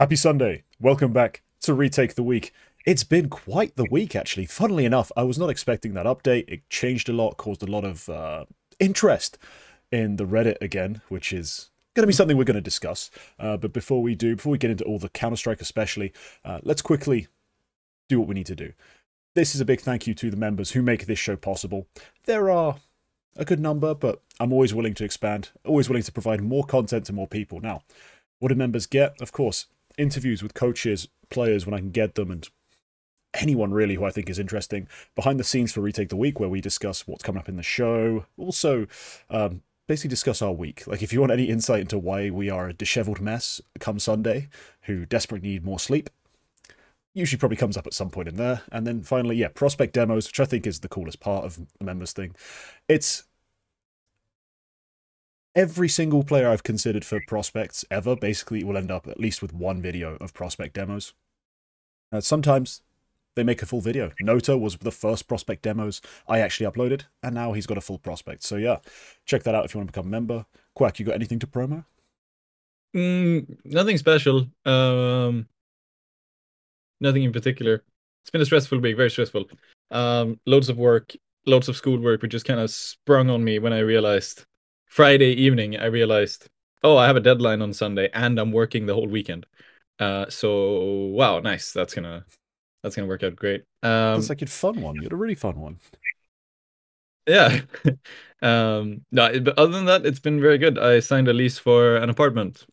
Happy Sunday. Welcome back to Retake the Week. It's been quite the week, actually. Funnily enough, I was not expecting that update. It changed a lot, caused a lot of interest in the Reddit again, which is going to be something we're going to discuss. But before we get into all the Counter-Strike especially, let's quickly do what we need to do. This is a big thank you to the members who make this show possible. There are a good number, but I'm always willing to expand, always willing to provide more content to more people. Now, what do members get? Of course, interviews with coaches, players when I can get them, and anyone really who I think is interesting. Behind the scenes for Retake the Week, where we discuss what's coming up in the show. Also, basically discuss our week. Like, if you want any insight into why we are a disheveled mess come Sunday, who desperately need more sleep, usually probably comes up at some point in there. And then finally, yeah, prospect demos, which I think is the coolest part of the members thing. It's every single player I've considered for prospects ever basically will end up at least with one video of prospect demos. Sometimes they make a full video. Nota was the first prospect demos I actually uploaded, and now he's got a full prospect. So yeah, check that out if you want to become a member. Quack, you got anything to promo? Nothing special. Nothing in particular. It's been a stressful week, very stressful. Loads of work, loads of schoolwork, which just kind of sprung on me when I realized Friday evening, oh, I have a deadline on Sunday and I'm working the whole weekend. So wow, nice. That's gonna work out great. That's like a fun one. You had a really fun one. Yeah. No, but other than that, it's been very good. I signed a lease for an apartment,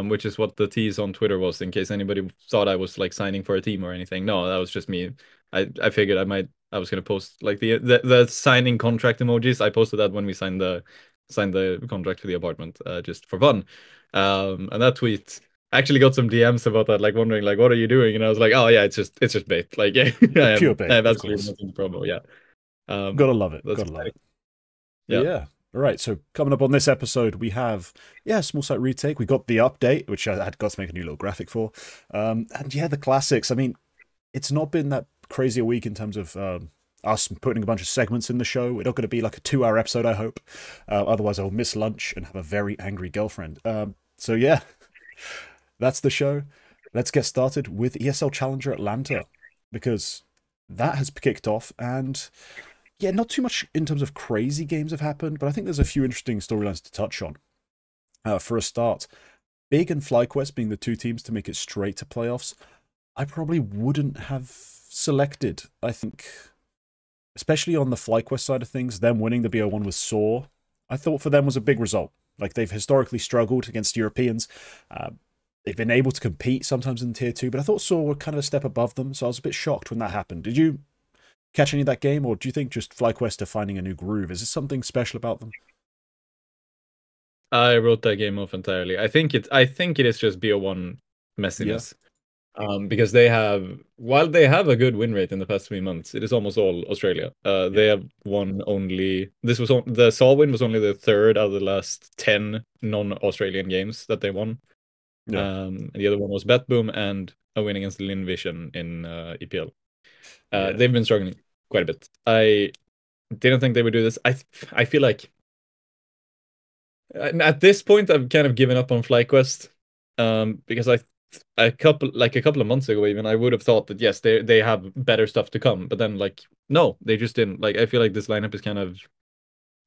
which is what the tease on Twitter was, in case anybody thought I was like signing for a team or anything. No, that was just me. I figured I was gonna post like the signing contract emojis. I posted that when we signed the contract for the apartment, just for fun. And that tweet actually got some DMs about that, like wondering like, what are you doing? And I was like, oh yeah, it's just bait. Like, yeah, Pure bait. I have absolutely nothing to promo. Yeah. Gotta love it. That's Gotta love it. Yeah. Yeah. All right. So coming up on this episode, we have, small site retake. We got the update, which I had got to make a new little graphic for. And yeah, the classics. I mean, it's not been that crazy a week in terms of us putting a bunch of segments in the show. We're not going to be like a 2-hour episode, I hope. Otherwise, I'll miss lunch and have a very angry girlfriend. So yeah, that's the show. Let's get started with ESL Challenger Atlanta, because that has kicked off, and yeah, not too much in terms of crazy games have happened, but I think there's a few interesting storylines to touch on. For a start, Big and FlyQuest being the two teams to make it straight to playoffs, I probably wouldn't have selected. I think, especially on the FlyQuest side of things, them winning the BO1 with Saw, I thought for them was a big result. Like, they've historically struggled against Europeans. They've been able to compete sometimes in Tier 2, but I thought Saw were kind of a step above them, so I was a bit shocked when that happened. Did you catch any of that game, or do you think just FlyQuest are finding a new groove? Is there something special about them? I wrote that game off entirely. I think it is just BO1 messiness. Yeah. Because while they have a good win rate in the past 3 months, it is almost all Australia. They have won only, the Saw win was only the third out of the last 10 non-Australian games that they won. Yeah. And the other one was BetBoom and a win against Lin Vision in EPL. They've been struggling quite a bit. I didn't think they would do this. I feel like at this point I've kind of given up on FlyQuest, because a couple of months ago even I would have thought that yes, they have better stuff to come, but then like no, they just didn't. Like, I feel like this lineup is kind of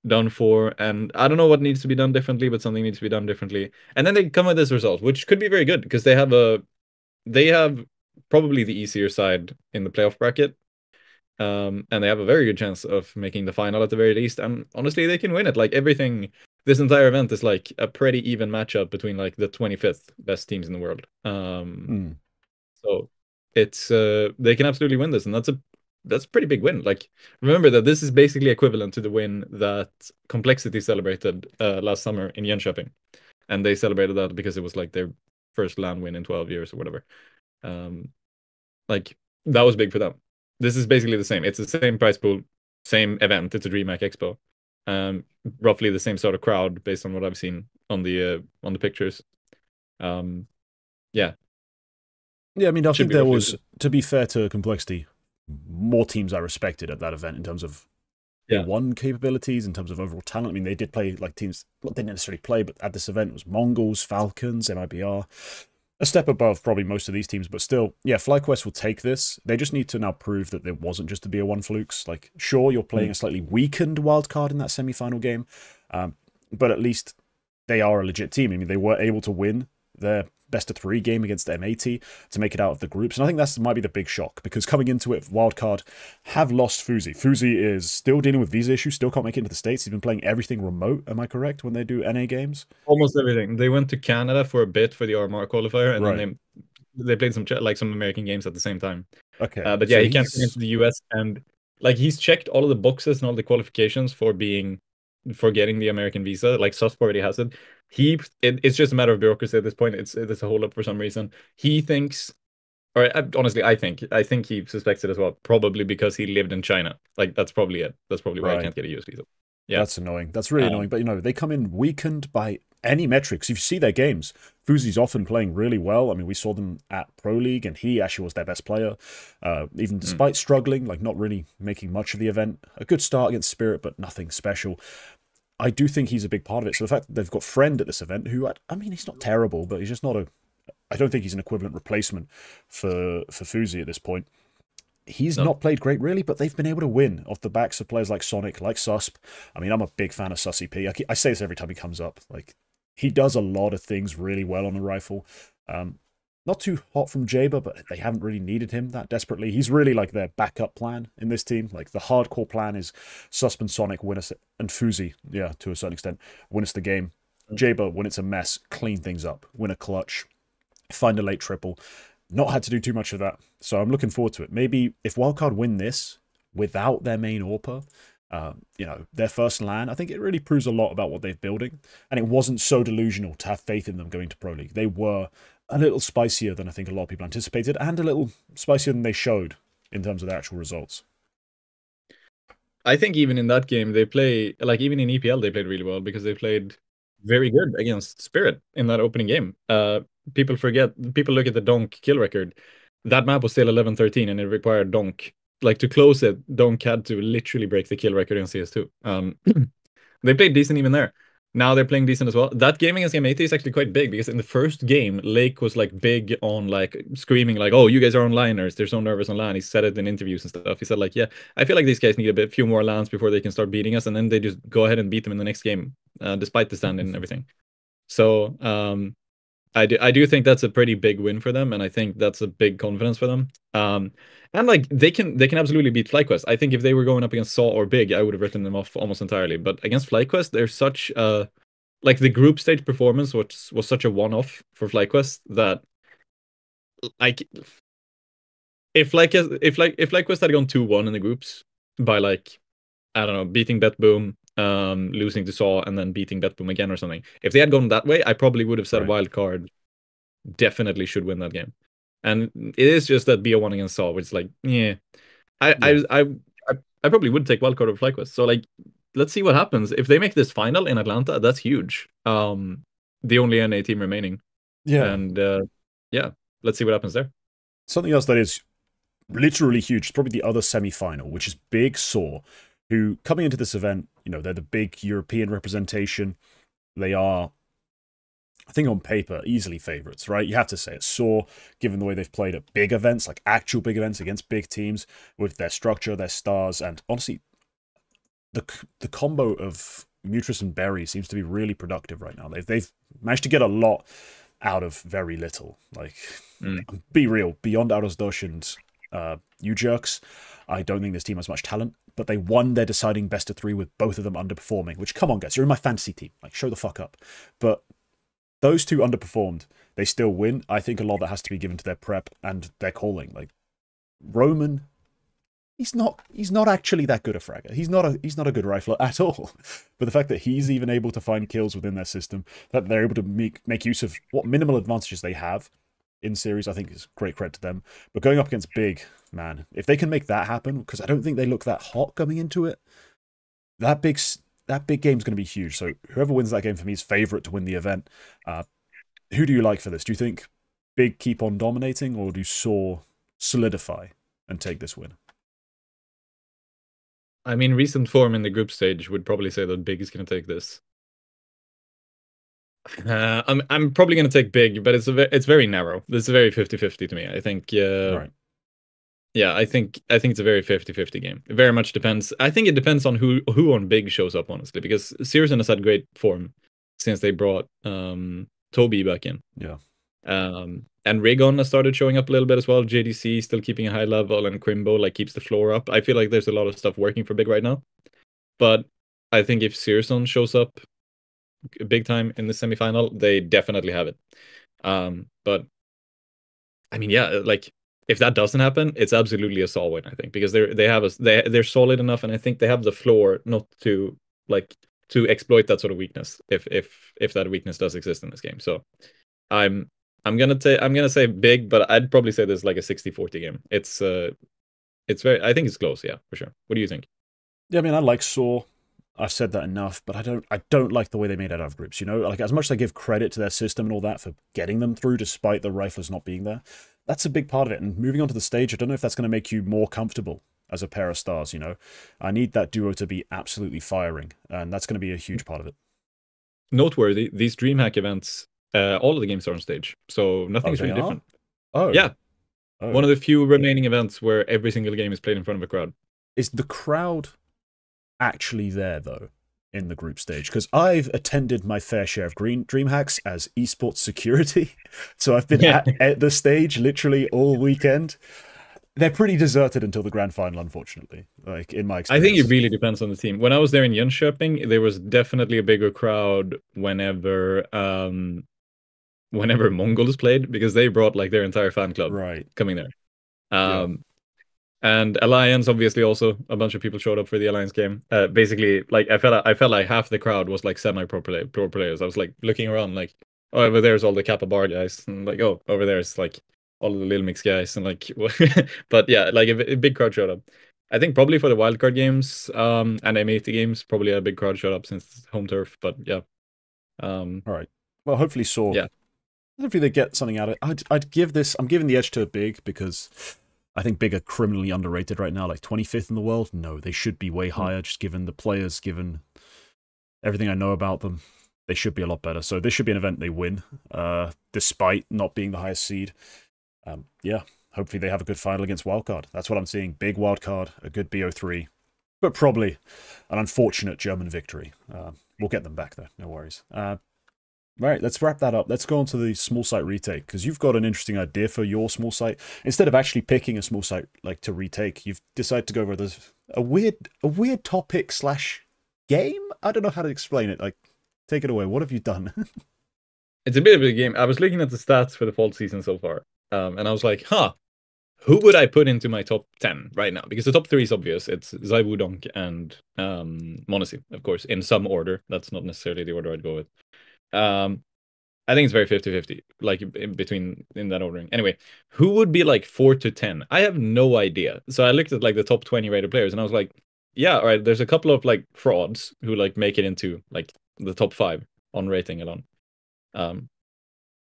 done for, and I don't know what needs to be done differently, but something needs to be done differently. And then they come with this result, which could be very good because they have probably the easier side in the playoff bracket. And they have a very good chance of making the final at the very least. And honestly, they can win it. Like, everything, this entire event is like a pretty even matchup between like the 25th best teams in the world. So it's they can absolutely win this, and that's a pretty big win. Like, remember that this is basically equivalent to the win that Complexity celebrated last summer in Jönköping, and they celebrated that because it was like their first LAN win in 12 years or whatever. Like, that was big for them. This is basically the same. It's the same prize pool, same event. It's a DreamHack Expo. Roughly the same sort of crowd based on what I've seen on the pictures. Yeah. Yeah, I mean, I think there was, to be fair to Complexity, more teams I respected at that event in terms of one capabilities, in terms of overall talent. I mean, they did play like teams, they didn't necessarily play, but at this event it was Mongols, Falcons, MIBR. a step above probably most of these teams, but still, yeah, FlyQuest will take this. They just need to now prove that it wasn't just a BO1 flukes. Like, sure, you're playing a slightly weakened wildcard in that semi-final game, but at least they are a legit team. I mean, they were able to win their best of 3 game against M80 to make it out of the groups. And I think that might be the big shock, because coming into it, wildcard have lost Fuzi. Fuzi is still dealing with visa issues, still can't make it into the States. He's been playing everything remote, am I correct, when they do NA games? Almost everything. They went to Canada for a bit for the Armoury qualifier, and Right. then they played some American games at the same time. Okay. But yeah, So he can't come he's into the US, and like he's checked all of the boxes and all the qualifications for getting the American visa. Like Susp already has it. It's just a matter of bureaucracy at this point. It's a hold up for some reason. He thinks, or honestly, I think he suspects it as well. Probably because he lived in China. Like that's probably it. That's probably why he right. can't get a US visa. Yeah. That's annoying. That's really annoying. Um, But, they come in weakened by any metrics. If you see their games, Fuzi's often playing really well. I mean, we saw them at Pro League, and he actually was their best player. Even despite struggling, like not really making much of the event. A good start against Spirit, but nothing special. I do think he's a big part of it. So the fact that they've got Friend at this event, who, I mean, he's not terrible, but he's just not I don't think he's an equivalent replacement for Fuzi at this point. He's not played great, really, but they've been able to win off the backs of players like Sonic, like Susp. I mean, I'm a big fan of Sussy P. I say this every time he comes up. Like, he does a lot of things really well on a rifle. Not too hot from Jaber, but they haven't really needed him that desperately. He's really like their backup plan in this team. Like, the hardcore plan is Susp and Sonic win us, and Fuzi, yeah, to a certain extent, win us the game. Jaber, when it's a mess, clean things up, win a clutch, find a late triple. Not had to do too much of that, so I'm looking forward to it. Maybe if Wildcard win this without their main AWPer, their first LAN, I think it really proves a lot about what they're building. And it wasn't so delusional to have faith in them going to Pro League. They were a little spicier than I think a lot of people anticipated, and a little spicier than they showed in terms of their actual results. I think even in that game, even in EPL, they played really well because they played very good against Spirit in that opening game. People look at the Donk kill record. That map was still 11-13, and it required Donk. Like, to close it, Donk had to literally break the kill record in CS2. They played decent even there. Now they're playing decent as well. That game against Game 80 is actually quite big, because in the first game, Lake was like big on like screaming like, "Oh, you guys are onliners. They're so nervous on LAN." He said it in interviews and stuff. He said like, "Yeah, I feel like these guys need a few more LANs before they can start beating us," and then they just go ahead and beat them in the next game, despite the stand-in and everything. So I do think that's a pretty big win for them, and I think that's a big confidence for them. And like they can absolutely beat FlyQuest. I think if they were going up against Saw or Big, I would have written them off almost entirely. But against FlyQuest, they're such like the group stage performance was such a one-off for FlyQuest that like if FlyQuest had gone 2-1 in the groups by like, I don't know, beating Bet Boom, losing to Saw, and then beating Bet Boom again or something. If they had gone that way, I probably would have said Wildcard definitely should win that game. And it is just that BO1 against Saw, which is like, yeah. I probably would take wildcard over FlyQuest. So like, let's see what happens. If they make this final in Atlanta, that's huge. The only NA team remaining. Yeah. And yeah, let's see what happens there. Something else that is literally huge is probably the other semi-final, which is Big Saw, who coming into this event, they're the big European representation. They are, I think on paper, easily favourites, right? You have to say it. Saw, given the way they've played at big events, like actual big events against big teams, with their structure, their stars, and honestly, the combo of Mutris and Berry seems to be really productive right now. They've managed to get a lot out of very little. Like, be real, beyond Aros and U-Jerks, I don't think this team has much talent, but they won their deciding best of 3 with both of them underperforming, which, come on, guys, you're in my fantasy team. Like, show the fuck up. But those two underperformed. They still win. I think a lot of that has to be given to their prep and their calling. Like, Roman, he's not actually that good a fragger. He's not a good rifler at all. But the fact that he's even able to find kills within their system, that they're able to make use of what minimal advantages they have in series, I think is great credit to them. But going up against Big, man, if they can make that happen, because I don't think they look that hot coming into it, that big game's going to be huge. So whoever wins that game for me is favourite to win the event. Who do you like for this? Do you think Big keep on dominating, or do Saw solidify and take this win? I mean, recent form in the group stage would probably say that Big is going to take this. I'm probably gonna take big, but it's very narrow. This is very 50-50 to me. I think Right. yeah, I think it's a very 50-50 game. It very much depends. I think it depends on who on big shows up, honestly, because Searson has had great form since they brought Toby back in. Yeah. And Rigon has started showing up a little bit as well. JDC still keeping a high level, and Crimbo like keeps the floor up. I feel like there's a lot of stuff working for big right now. But I think if Searson shows up big time in the semifinal, they definitely have it. But I mean, yeah, like if that doesn't happen, it's absolutely a solid win, I think, because they're solid enough, and I think they have the floor not to like to exploit that sort of weakness if that weakness does exist in this game. So I'm I'm gonna say big, but I'd probably say this is like a 60-40 game. It's very I think it's close, yeah, for sure. What do you think? Yeah, I mean, I like Saw. I've said that enough, but I don't like the way they made it out of groups. You know, like as much as I give credit to their system and all that for getting them through, despite the riflers not being there, that's a big part of it. And moving on to the stage, I don't know if that's going to make you more comfortable as a pair of stars. You know, I need that duo to be absolutely firing, and that's going to be a huge part of it. Noteworthy, these DreamHack events, all of the games are on stage, so nothing Oh, is they really are. different. Oh, Yeah, oh, one of the few remaining events where every single game is played in front of a crowd. is the crowd actually there though in the group stage? Because I've attended my fair share of green dream hacks as esports security, so I've been at the stage literally all weekend. They're pretty deserted until the grand final, unfortunately, like in my I think it experience. really depends on the team. When I was there in Jönköping, there was definitely a bigger crowd whenever Mongols played, because they brought like their entire fan club Right. coming there. Yeah. Um, and Alliance, obviously, also a bunch of people showed up for the Alliance game. Basically, like I felt like half the crowd was like pro players. I was like looking around, like, oh, over there's all the Kappa Bar guys, and like, oh, over there's like all of the Little Mix guys, and like, but yeah, like a big crowd showed up. I think probably for the wildcard games, and M80 games, probably a big crowd showed up since it's home turf. But yeah, All right. Well, hopefully, Saw. yeah, Hopefully, they get something out of it. I'd give this. I'm giving the edge to Big because I think Big are criminally underrated right now, like 25th in the world. No, they should be way higher, just given the players, given everything I know about them. They should be a lot better. So this should be an event they win, despite not being the highest seed. Yeah, hopefully they have a good final against Wildcard. That's what I'm seeing. Big Wildcard, a good BO3, but probably an unfortunate German victory. We'll get them back, though. No worries. Right, let's wrap that up. Let's go on to the small site retake, because you've got an interesting idea for your small site. Instead of actually picking a small site like to retake, you've decided to go over this a weird topic slash game. I don't know how to explain it. Like, take it away. What have you done? it's a bit of a game. I was looking at the stats for the fall season so far, and I was like, huh. Who would I put into my top 10 right now? Because the top 3 is obvious. It's Zai Wudong and Monacy, of course, in some order. That's not necessarily the order I'd go with. I think it's very 50-50, like in that ordering. Anyway, who would be like 4 to 10? I have no idea. So I looked at like the top 20 rated players, and I was like, yeah, all right, there's a couple of like frauds who like make it into like the top 5 on rating alone.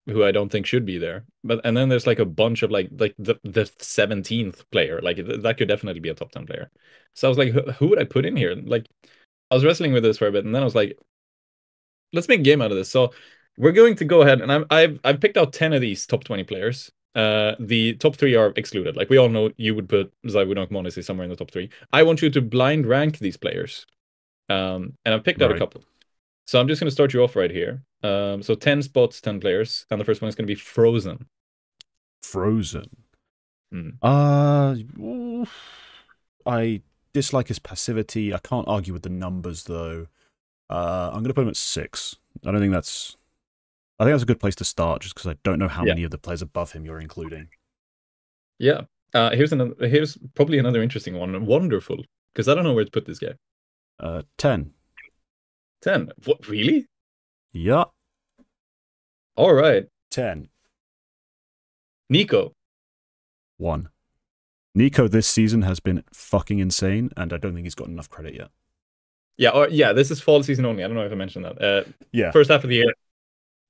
Who I don't think should be there. And then there's like a bunch of like the 17th player. Like that could definitely be a top 10 player. So I was like, who would I put in here? Like I was wrestling with this for a bit, and then I was like, let's make a game out of this. So we're going to go ahead, and I've picked out 10 of these top 20 players. The top 3 are excluded. Like we all know, you would put Zai Wudong Monacy somewhere in the top 3. I want you to blind rank these players. And I've picked out a Right. couple. So I'm just going to start you off right here. So 10 spots, 10 players, and the first one is going to be Frozen. Frozen. Hmm. I dislike his passivity. I can't argue with the numbers though. I'm gonna put him at 6. I don't think that's. I think that's a good place to start, just because I don't know how Yeah. many of the players above him you're including. Yeah. Here's probably another interesting one. Wonderful, because I don't know where to put this guy. 10. 10. What, really? Yeah, All right. 10. Nico. 1. Nico this season has been fucking insane, and I don't think he's got enough credit yet. Yeah, this is fall season only. I don't know if I mentioned that. Yeah. First half of the year,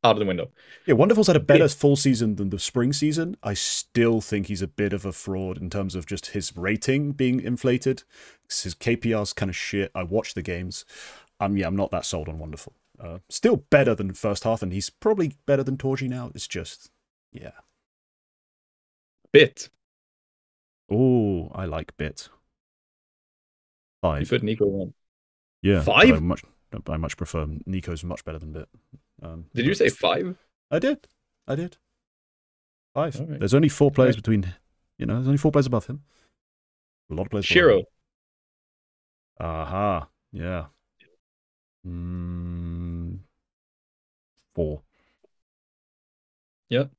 out of the window. Yeah, Wonderful's had a better full season than the spring season. I still think he's a bit of a fraud in terms of just his rating being inflated. His KPR's kind of shit. I watch the games. Yeah, I'm not that sold on Wonderful. Still better than first half, and he's probably better than Torji now. It's just, yeah. Bit. Oh, I like Bit. 5. You put Nico 1. Yeah. 5? I much prefer Nico's much better than Bit. Did you say 5? I did. 5. Right. There's only 4 players between, there's only 4 players above him. A lot of players. Shiro. Aha. Yeah. 4. Yep.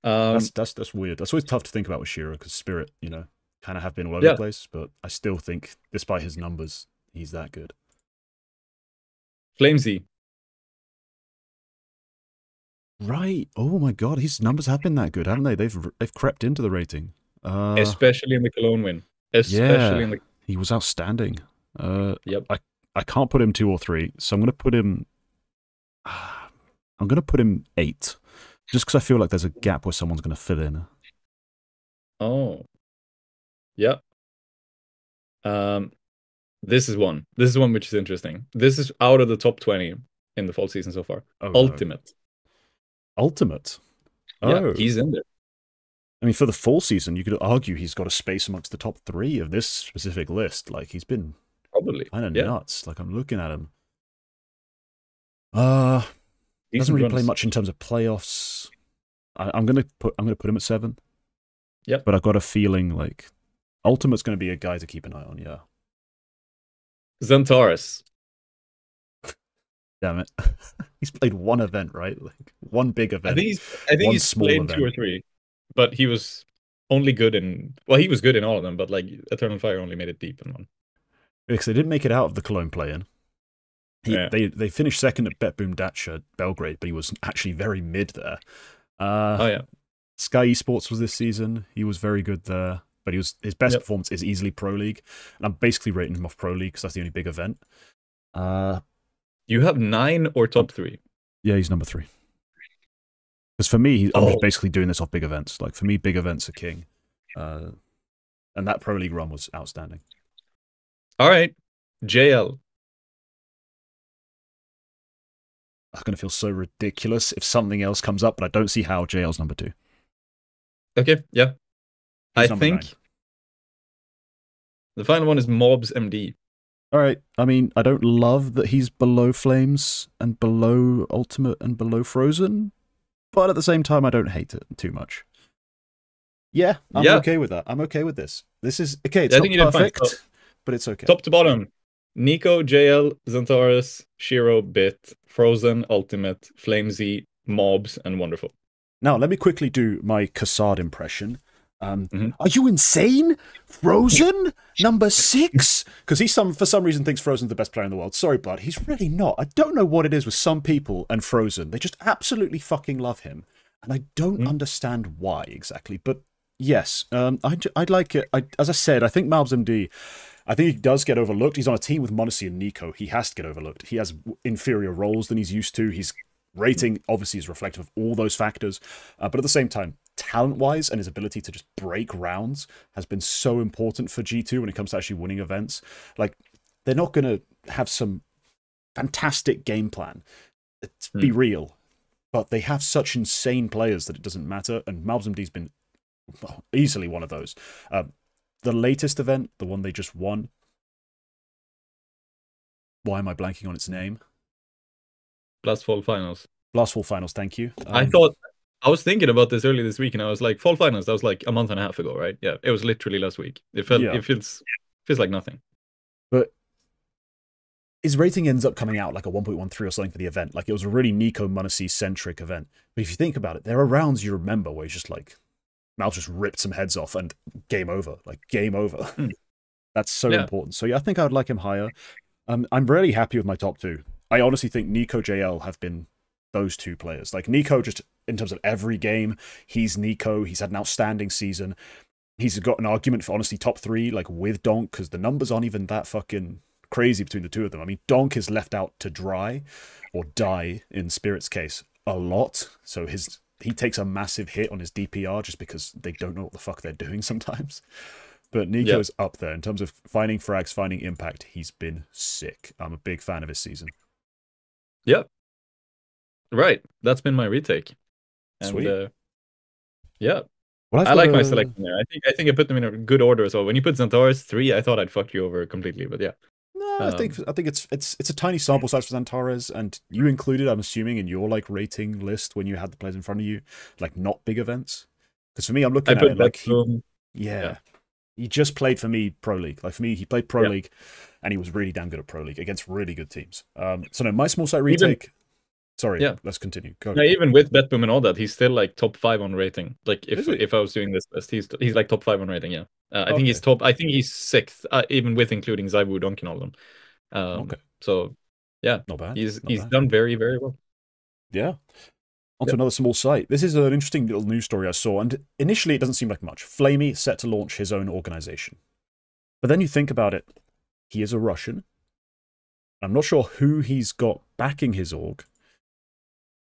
That's weird. That's always tough to think about with Shiro because Spirit, kind of have been all over the place, but I still think, despite his numbers, he's that good. Flamesy. Right. Oh my god, his numbers have been that good, haven't they? They've crept into the rating. Especially in the Cologne win. He was outstanding. Yep. I can't put him 2 or 3, so I'm gonna put him 8. Just because I feel like there's a gap where someone's gonna fill in. Oh. Yeah. This is one which is interesting. This is out of the top 20 in the fall season so far. Ultimate. Ultimate? Yeah, he's in there. I mean, for the fall season, you could argue he's got a space amongst the top 3 of this specific list. Like, he's been probably kind of nuts. Like, I'm looking at him. Doesn't really play much in terms of playoffs. I'm gonna put him at 7. Yep. But I've got a feeling like Ultimate's going to be a guy to keep an eye on. Yeah. Xantares. Damn it. He's played one event, right? Like one big event. I think he's played event. 2 or 3. But he was only good in... Well, he was good in all of them, but like Eternal Fire only made it deep in one. Because they didn't make it out of the Cologne play-in. They finished second at Bet Boom Dacia Belgrade, but he was actually very mid there. Sky Esports was this season. He was very good there. But his best performance is easily Pro League. And I'm basically rating him off Pro League because that's the only big event. You have 9 or top 3? Yeah, he's number 3. Because for me, I'm just basically doing this off big events. Like, for me, big events are king. And that Pro League run was outstanding. All right. JL. I'm going to feel so ridiculous if something else comes up, but I don't see how JL's number 2. Okay, yeah. He's I think 9. The final one is Mobs MD. All right. I mean, I don't love that he's below Flames and below Ultimate and below Frozen, but at the same time, I don't hate it too much. Yeah, I'm okay with that. I'm okay with this. This is okay. It's not perfect, but it's okay. Top to bottom: Nico, JL, Xantares, Shiro, Bit, Frozen, Ultimate, Flamesy, Mobs, and Wonderful. Now, let me quickly do my Cassard impression. Are you insane? Frozen? Number 6? Because he for some reason thinks Frozen's the best player in the world. Sorry, bud, he's really not. I don't know what it is with some people and Frozen. They just absolutely fucking love him. And I don't understand why exactly. But yes, I'd like it. As I said, I think Malbs MD, I think he does get overlooked. He's on a team with Monacy and Nico. He has to get overlooked. He has inferior roles than he's used to. His rating obviously is reflective of all those factors. But at the same time, talent-wise and his ability to just break rounds has been so important for G2 when it comes to actually winning events. Like, they're not going to have some fantastic game plan. Let's be real. But they have such insane players that it doesn't matter, and Malbs MD's been easily one of those. The latest event, the one they just won, why am I blanking on its name? Blast Fall Finals. Blast Fall Finals, thank you. I was thinking about this earlier this week, and I was like, Fall Finals, that was like a month and a half ago, right? Yeah, it was literally last week. It feels like nothing. But his rating ends up coming out like a 1.13 or something for the event. Like, it was a really Nico Monacy-centric event. But if you think about it, there are rounds you remember where he's just like, Mal just ripped some heads off and game over. Like, game over. That's so important. So yeah, I think I would like him higher. I'm really happy with my top 2. I honestly think Nico, JL have been those 2 players. Like, Nico, just in terms of every game, he's Nico. He's had an outstanding season. He's got an argument for, honestly, top 3, like, with Donk, because the numbers aren't even that fucking crazy between the 2 of them. I mean, Donk is left out to dry, or die, in Spirit's case, a lot. So he takes a massive hit on his DPR just because they don't know what the fuck they're doing sometimes. but Nico Yeah. is up there in terms of finding frags, finding impact. He's been sick. I'm a big fan of his season. Yeah. Right. That's been my retake. And Sweet. yeah. Well, I've I got like my a selection there. I think I put them in a good order as well. When you put Centaurus 3, I thought I'd fucked you over completely, but yeah. no. Um, I think it's a tiny sample size for Zantares, and you included, I'm assuming, in your like rating list when you had the players in front of you, like not big events. Because for me, I'm I looking at put it like Bedroom. Yeah. yeah, he just played for me Pro League. Like for me, he played Pro Yeah. League, and he was really damn good at Pro League against really good teams. So no, my small site Even retake. Sorry, yeah. let's continue. Go. No, even with Betboom and all that, he's still like top 5 on rating. Like Is if he? I was doing this list, he's like top 5 on rating. Yeah, I think he's Okay. top. I think he's sixth, even with including Zywu, Donkey, and all of them. Okay. So yeah, Not bad. Not he's bad. done very very well. Yeah. Onto Yep. another small site. This is an interesting little news story I saw, and initially it doesn't seem like much. Flamey set to launch his own organization. But then you think about it, he is a Russian. I'm not sure who he's got backing his org,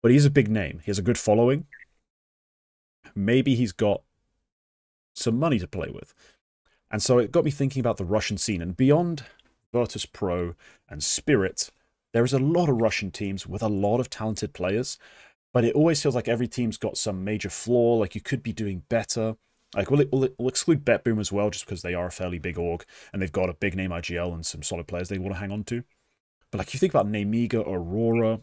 but he's a big name. He has a good following. Maybe he's got some money to play with. And so it got me thinking about the Russian scene. And beyond Virtus Pro and Spirit, there is a lot of Russian teams with a lot of talented players. But it always feels like every team's got some major flaw, like you could be doing better. Like we'll exclude BetBoom as well, just because they are a fairly big org and they've got a big name IGL and some solid players they want to hang on to. But like you think about Namiga, Aurora,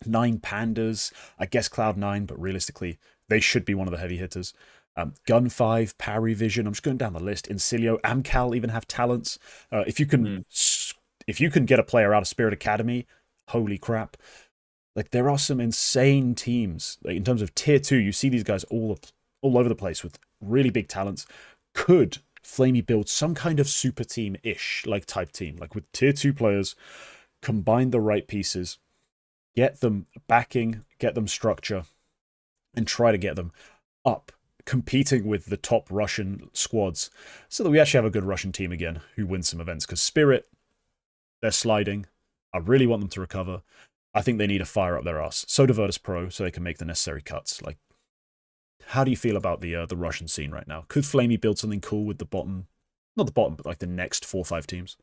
Nine Pandas, I guess Cloud9, but realistically, they should be one of the heavy hitters. Gun 5, Parry Vision, I'm just going down the list. Incilio, Amcal even have talents. If you can get a player out of Spirit Academy, holy crap. Like there are some insane teams. Like in terms of tier 2, you see these guys all over the place with really big talents. Could Flamey build some kind of super team-ish like type team, like with tier 2 players, combine the right pieces, get them backing, get them structure, and try to get them up, competing with the top Russian squads, so that we actually have a good Russian team again who wins some events. Because Spirit, they're sliding. I really want them to recover. I think they need to fire up their ass. So do Virtus Pro, so they can make the necessary cuts. Like, how do you feel about the Russian scene right now? Could Flamey build something cool with the bottom, not the bottom, but like the next 4 or 5 teams?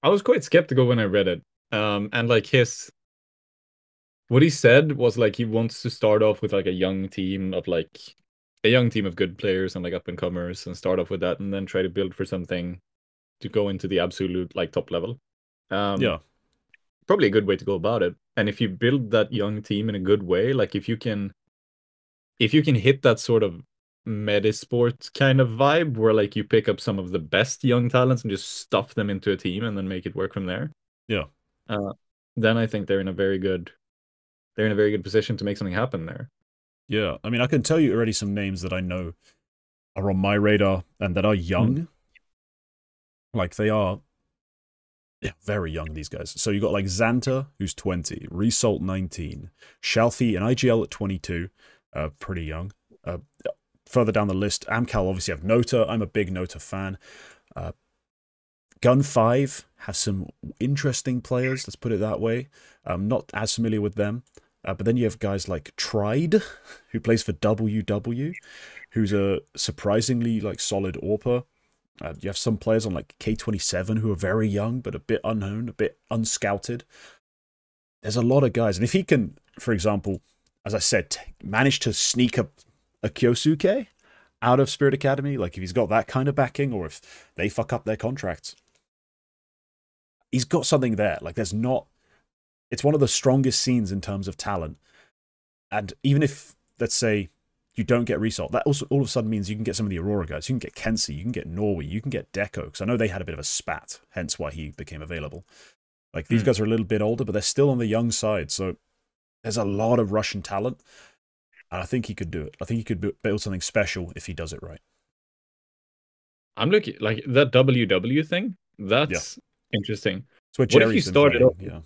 I was quite skeptical when I read it. And like what he said was like he wants to start off with like a young team of good players and like up and comers and start off with that and then try to build for something to go into the absolute like top level. Yeah. Probably a good way to go about it. And if you build that young team in a good way, like if you can hit that sort of meta-sport kind of vibe where like you pick up some of the best young talents and just stuff them into a team and then make it work from there. Yeah. Then I think they're in a very good position to make something happen there. Yeah. I mean, I can tell you already some names that I know are on my radar and that are young. Like they are very young, these guys. So you got like Xanta, who's 20, Result 19, Shalfie and IGL at 22, pretty young. Further down the list, Amcal obviously have Nota. I'm a big Nota fan. Gun 5 has some interesting players, let's put it that way. I'm not as familiar with them. But then you have guys like Tried, who plays for WW, who's a surprisingly like solid AWPer. You have some players on like K27 who are very young, but a bit unknown, a bit unscouted. There's a lot of guys. And if he can, for example, as I said, manage to sneak a Kyosuke out of Spirit Academy, like if he's got that kind of backing or if they fuck up their contracts, he's got something there. Like there's not... It's one of the strongest scenes in terms of talent. And even if, let's say, you don't get Result, that also all of a sudden means you can get some of the Aurora guys. You can get Kensi, you can get Norway, you can get Deco, because I know they had a bit of a spat, hence why he became available. Like, these guys are a little bit older, but they're still on the young side, so there's a lot of Russian talent, and I think he could do it. I think he could build something special if he does it right. I'm looking, like, that WW thing, that's interesting. It's where What if you Jerry's been started playing, off, yeah.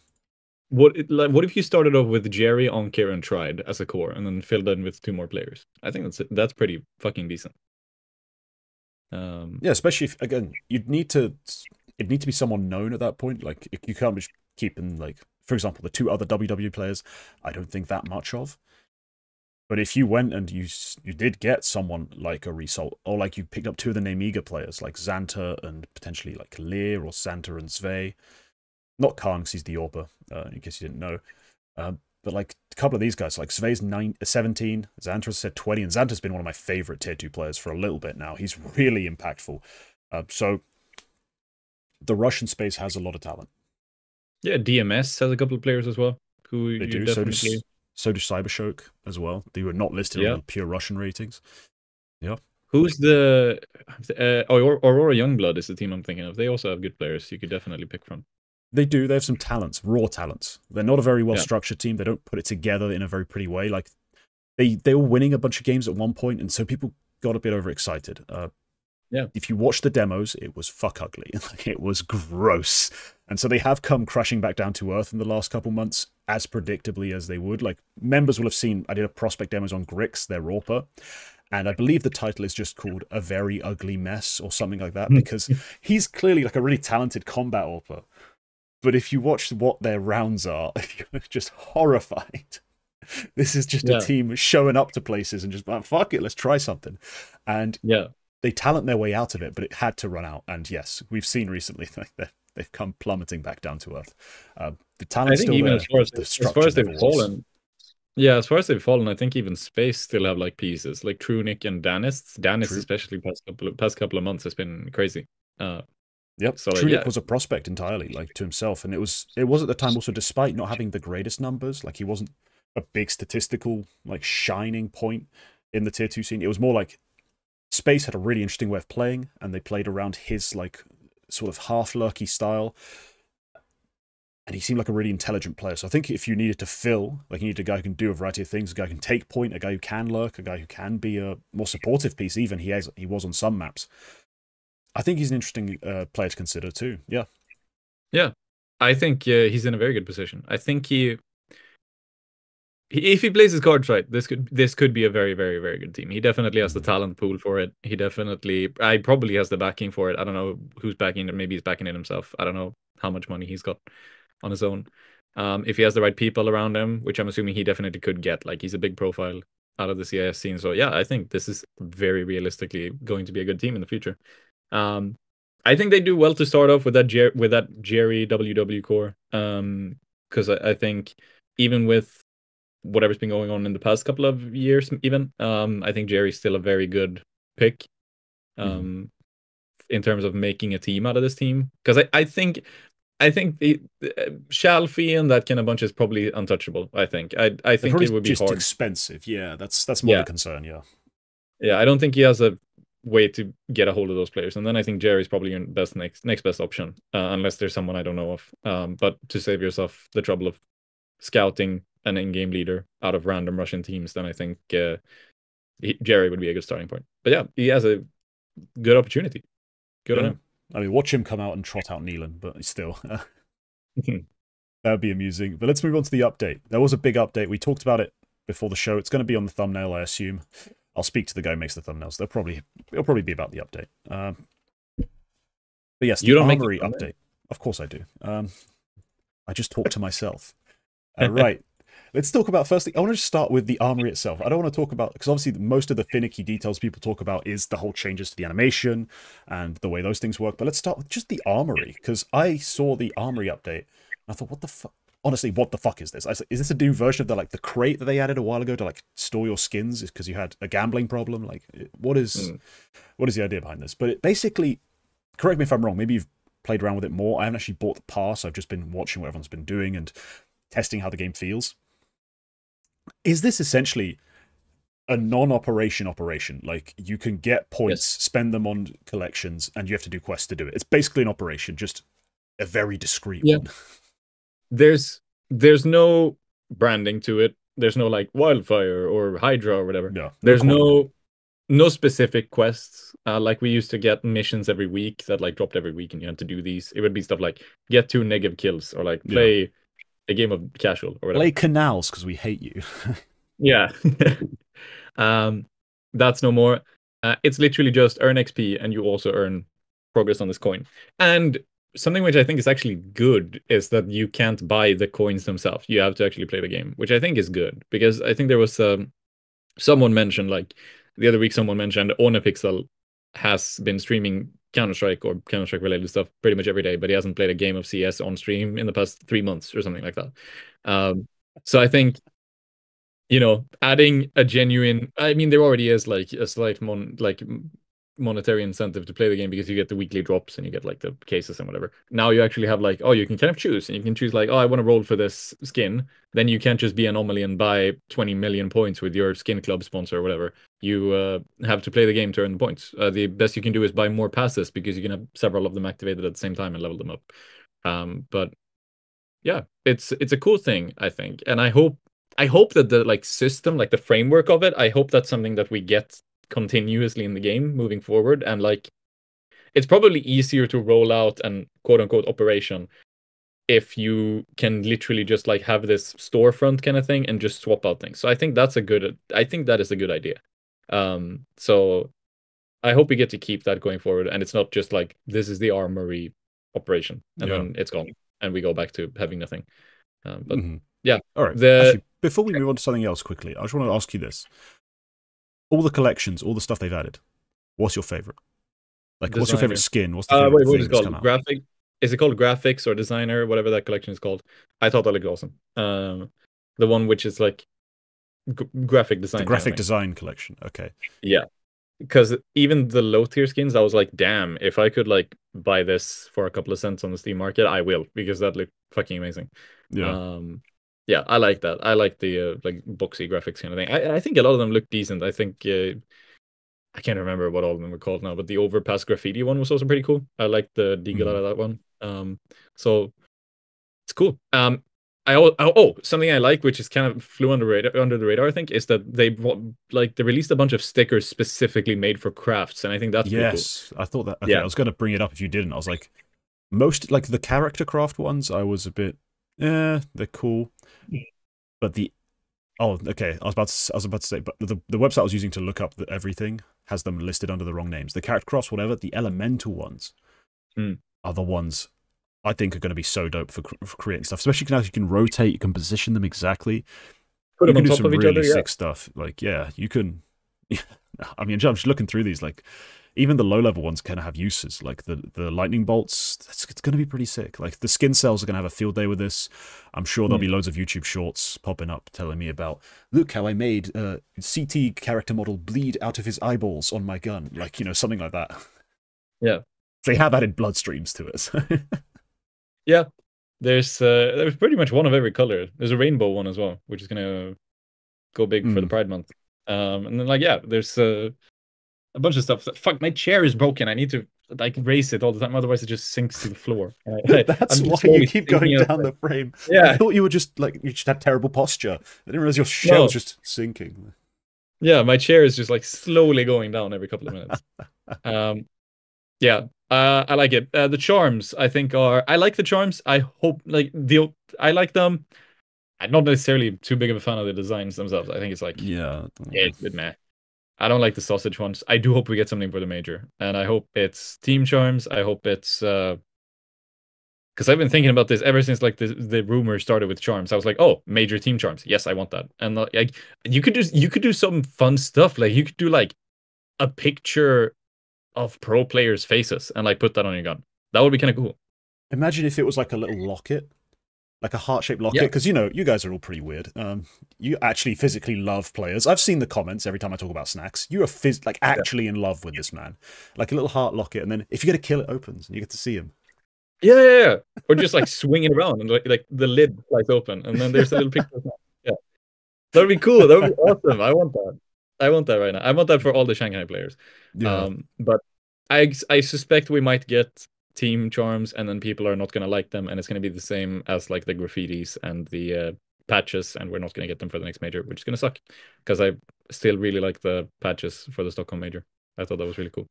what if you started off with Jerry, Onkir, and Tried as a core, and then filled in with 2 more players? I think that's pretty fucking decent. Yeah, especially if, again, it'd need to be someone known at that point. Like, you can't just keep in, like, for example, the 2 other WW players, I don't think that much of. But if you went and you did get someone like a Result, or like you picked up two of the Namiga players, like Xanta and potentially like Lear or Santa and Sve, not Khan because he's the Orpa, in case you didn't know. But like a couple of these guys, like Sve's 17, Xanta said 20, and Xanta's been one of my favorite tier 2 players for a little bit now. He's really impactful. So the Russian space has a lot of talent. Yeah, DMS has a couple of players as well who They you do. definitely. So do Cybershock as well. They were not listed on the pure Russian ratings. Yeah. Who's the Aurora Youngblood is the team I'm thinking of. They also have good players you could definitely pick from. They do. They have some talents, raw talents. They're not a very well structured team. They don't put it together in a very pretty way. Like they were winning a bunch of games at one point, and so people got a bit overexcited. If you watch the demos, it was fuck ugly. It was gross. And so they have come crashing back down to earth in the last couple months, as predictably as they would. Like members will have seen, I did a prospect demos on Grix, their Orpa, and I believe the title is just called A Very Ugly Mess or something like that, because he's clearly like a really talented combat Orpa. But if you watch what their rounds are, you're just horrified. This is just a team showing up to places and just, fuck it, let's try something. And they talent their way out of it, but it had to run out. And yes, we've seen recently they've come plummeting back down to earth. The talent's still there. As far as they've fallen, as far as they've fallen, I think even Space still have like pieces like Trunic and Danis. Danis, especially past couple of months, has been crazy. Yep, so Trunic was a prospect entirely, like to himself, and it was at the time also, despite not having the greatest numbers, like he wasn't a big statistical like shining point in the tier 2 scene. It was more like Space had a really interesting way of playing, and they played around his like sort of half lurky style, and he seemed like a really intelligent player. So I think if you needed to fill, like you need a guy who can do a variety of things, a guy who can take point, a guy who can lurk, a guy who can be a more supportive piece. Even he was on some maps. I think he's an interesting player to consider too. Yeah, I think he's in a very good position. I think if he plays his cards right, this could be a very, very, very good team. He definitely has the talent pool for it. He probably has the backing for it. I don't know who's backing it. Maybe he's backing it himself. I don't know how much money he's got on his own. If he has the right people around him, which I'm assuming he definitely could get. Like he's a big profile out of the CIS scene. So yeah, I think this is very realistically going to be a good team in the future. I think they do well to start off with that Jerry WW core. Because I think even with whatever's been going on in the past couple of years, even I think Jerry's still a very good pick. In terms of making a team out of this team, because I think the Shalfie and that kind of bunch is probably untouchable. I think it would be just hard. Expensive. Yeah, that's more the concern. Yeah, I don't think he has a way to get a hold of those players, and then I think Jerry's probably your next best option, unless there's someone I don't know of. But to save yourself the trouble of scouting an in-game leader out of random Russian teams, then I think Jerry would be a good starting point. But yeah, he has a good opportunity. Good on him. I mean, watch him come out and trot out Neelan, but still, that would be amusing. But let's move on to the update. There was a big update. We talked about it before the show. It's going to be on the thumbnail, I assume. I'll speak to the guy who makes the thumbnails. It'll probably be about the update. But yes, the Armoury update. Of course I do. I just talk to myself. Right. Let's talk about, firstly, I want to just start with the Armoury itself. I don't want to talk about, because obviously most of the finicky details people talk about is the whole changes to the animation and the way those things work. But let's start with just the Armoury, because I saw the Armoury update and I thought, what the fuck? Honestly, what the fuck is this? I was like, is this a new version of the crate that they added a while ago to like store your skins because you had a gambling problem? Like, what is the idea behind this? But it basically, correct me if I'm wrong, maybe you've played around with it more. I haven't actually bought the pass. I've just been watching what everyone's been doing and testing how the game feels. Is this essentially a non-operation operation? Like, you can get points, spend them on collections, and you have to do quests to do it. It's basically an operation, just a very discreet one. There's no branding to it. There's no like wildfire or hydra or whatever. No, there's no specific quests. Like we used to get missions every week that like dropped every week and you had to do these. It would be stuff like get 2 negative kills or like play a game of casual or whatever. Play canals because we hate you. Yeah. That's no more. It's literally just earn XP and you also earn progress on this coin. And something which I think is actually good is that you can't buy the coins themselves. You have to actually play the game, which I think is good because I think there was someone mentioned like the other week, someone mentioned Onepixel has been streaming Counter-Strike or Counter-Strike related stuff pretty much every day, but he hasn't played a game of CS on stream in the past 3 months or something like that. So I think, adding a genuine, I mean, there already is like a slight monetary incentive to play the game because you get the weekly drops and you get like the cases and whatever. Now you actually have like, oh, you can kind of choose, and you can choose like, oh, I want to roll for this skin. Then you can't just be Anomaly and buy 20 million points with your skin club sponsor or whatever. You have to play the game to earn the points. The best you can do is buy more passes because you can have several of them activated at the same time and level them up. But yeah, it's a cool thing, I think, and I hope that the like system, like the framework of it, I hope that's something that we get continuously in the game moving forward. And like, it's probably easier to roll out an quote unquote operation if you can literally just like have this storefront kind of thing and just swap out things. So I think that is a good idea. So I hope we get to keep that going forward, and it's not just like this is the Armoury operation and then it's gone and we go back to having nothing. But yeah. All right. Actually, before we move on to something else quickly, I just want to ask you this. All the collections, all the stuff they've added, what's your favorite? Like, what's your favorite skin? What's the favorite thing that's come out? Graphic? Is it called graphics or designer, whatever that collection is called? I thought that looked awesome. The one which is like graphic design. The graphic design collection. Okay. Yeah. Because even the low tier skins, I was like, damn, if I could like buy this for a couple of cents on the Steam market, I will, because that looked fucking amazing. Yeah. Yeah, I like that. I like the like boxy graphics kind of thing. I think a lot of them look decent. I think I can't remember what all of them were called now, but the overpass graffiti one was also pretty cool. I like the deagle out of that one. So it's cool. Something I like, which is kind of flew under the radar, I think, is that they released a bunch of stickers specifically made for crafts, and I think that's pretty cool. I thought that. Okay, yeah. I was going to bring it up if you didn't. I was like, most like the character craft ones, I was a bit, they're cool, but okay. I was about to say, but the website I was using to look up everything has them listed under the wrong names. The character crafts, whatever, the elemental ones are the ones I think are going to be so dope for creating stuff, especially because you can rotate, you can position them exactly. Put them on top of each other, sick stuff. Like, yeah, you can. I mean, I'm just looking through these. Like, even the low-level ones kind of have uses. Like the lightning bolts, it's going to be pretty sick. Like, the skin cells are going to have a field day with this. I'm sure there'll be loads of YouTube shorts popping up telling me about, look how I made a CT character model bleed out of his eyeballs on my gun. Like, something like that. Yeah. They have added blood streams to it. Yeah, there's pretty much one of every color. There's a rainbow one as well, which is gonna go big for the Pride Month. And then there's a bunch of stuff. Fuck, my chair is broken. I need to like raise it all the time, otherwise it just sinks to the floor. That's why you keep going down the frame. Yeah, I thought you were just like you just had terrible posture. I didn't realize your shell was just sinking. Yeah, my chair is just like slowly going down every couple of minutes. Yeah. I like it. The charms, I think, I like the charms. I hope, I like them. I'm not necessarily too big of a fan of the designs themselves. I think it's like, it's a bit meh. I don't like the sausage ones. I do hope we get something for the major, and I hope it's team charms. I hope it's because I've been thinking about this ever since like the rumor started with charms. I was like, oh, major team charms. Yes, I want that. And like you could do some fun stuff. Like you could do like a picture of pro players' faces and like put that on your gun. That would be kind of cool. Imagine if it was like a little locket, like a heart-shaped locket, because you guys are all pretty weird. You actually physically love players. I've seen the comments every time I talk about snacks. You are actually in love with this man. Like a little heart locket, and then if you get a kill, it opens and you get to see him. Yeah. Or just like swing it around and like the lid flies open, and then there's a little picture. Yeah, that'd be cool. That would be awesome. I want that. I want that right now. I want that for all the Shanghai players. Yeah. But I suspect we might get team charms, and then people are not going to like them, and it's going to be the same as like the graffitis and the patches, and we're not going to get them for the next major, which is going to suck, because I still really like the patches for the Stockholm major. I thought that was really cool.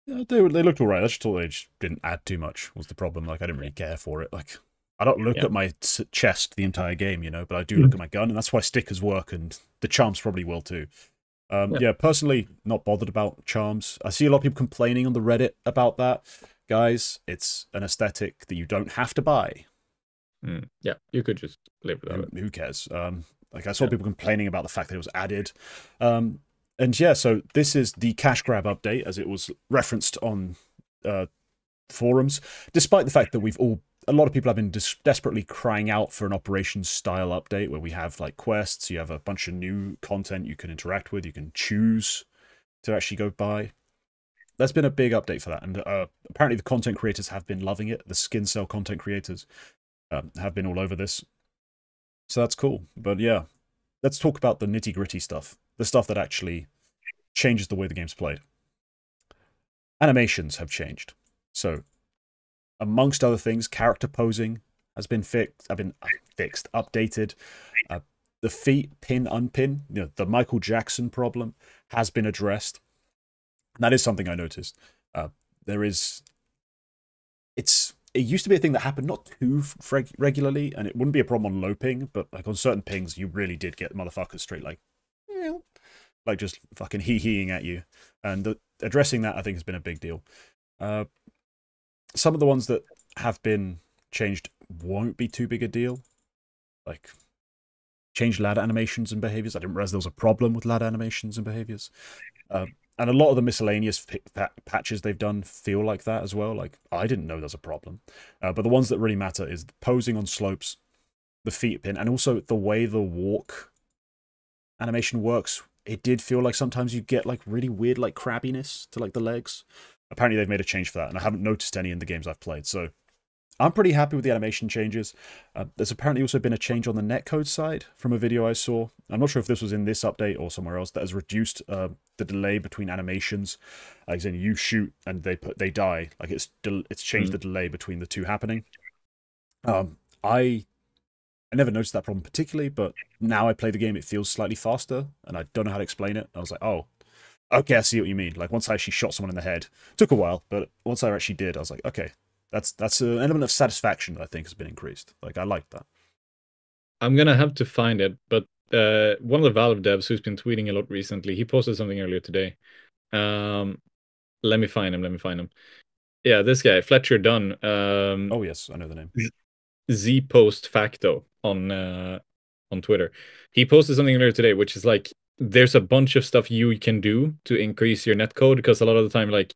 Yeah, they looked alright. I just thought they just didn't add too much was the problem. Like, I didn't really care for it. Like, I don't look at my chest the entire game, but I do look at my gun, and that's why stickers work, and the charms probably will too. Personally, not bothered about charms. I see a lot of people complaining on the Reddit about that. Guys, it's an aesthetic that you don't have to buy. Yeah, you could just live without it. Who cares? Like I saw people complaining about the fact that it was added. And yeah, so this is the cash grab update as it was referenced on forums, despite the fact that a lot of people have been desperately crying out for an operations style update where we have like quests, you have a bunch of new content you can interact with, you can choose to actually go buy. That's been a big update for that, and apparently the content creators have been loving it. The skin cell content creators have been all over this, so that's cool. But yeah, let's talk about the nitty gritty stuff, the stuff that actually changes the way the game's played. Animations have changed. So, amongst other things, character posing has been updated. The feet pin unpin, the Michael Jackson problem has been addressed. That is something I noticed. It used to be a thing that happened not too regularly, and it wouldn't be a problem on low ping, but like on certain pings, you really did get motherfuckers straight like just fucking hee-heeing at you. And addressing that, I think, has been a big deal. Some of the ones that have been changed won't be too big a deal. Like, changed ladder animations and behaviors. I didn't realize there was a problem with ladder animations and behaviors. And a lot of the miscellaneous patches they've done feel like that as well. Like, I didn't know there's a problem. But the ones that really matter is the posing on slopes, the feet pin, and also the way the walk animation works. It did feel like sometimes you get like really weird like crabbiness to like the legs. Apparently they've made a change for that, and I haven't noticed any in the games I've played. So I'm pretty happy with the animation changes. There's apparently also been a change on the netcode side from a video I saw. I'm not sure if this was in this update or somewhere else, that has reduced the delay between animations. Like in you shoot and they die. Like it's changed the delay between the two happening. I never noticed that problem particularly, but now I play the game, it feels slightly faster, and I don't know how to explain it. I was like, oh, okay, I see what you mean. Like once I actually shot someone in the head, took a while, but once I actually did, I was like, okay. That's an element of satisfaction that I think has been increased. Like, I like that. I'm gonna have to find it, but one of the Valve devs who's been tweeting a lot recently, he posted something earlier today. Let me find him. Yeah, this guy, Fletcher Dunn. Oh yes, I know the name. Z Post Facto on Twitter. He posted something earlier today, which is like there's a bunch of stuff you can do to increase your netcode, because a lot of the time, like,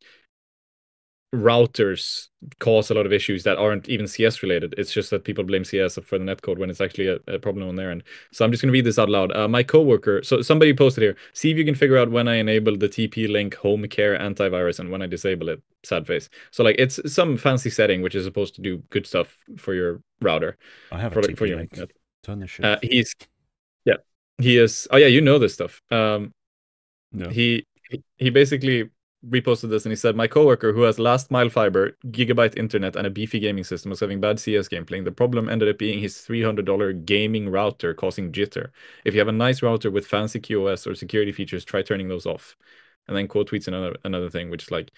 routers cause a lot of issues that aren't even CS related. It's just that people blame CS for the netcode when it's actually a problem on their end. So I'm just going to read this out loud. My coworker, so somebody posted here, see if you can figure out when I enable the TP-Link home care antivirus and when I disable it, sad face. So like it's some fancy setting which is supposed to do good stuff for your router. I have a TP-Link. Turn this shit off. He is, oh yeah, you know this stuff. Yeah. He basically reposted this and he said, my coworker who has last mile fiber, gigabyte internet, and a beefy gaming system was having bad CS gameplay. The problem ended up being his $300 gaming router causing jitter. If you have a nice router with fancy QoS or security features, try turning those off. And then quote tweets another thing, which is like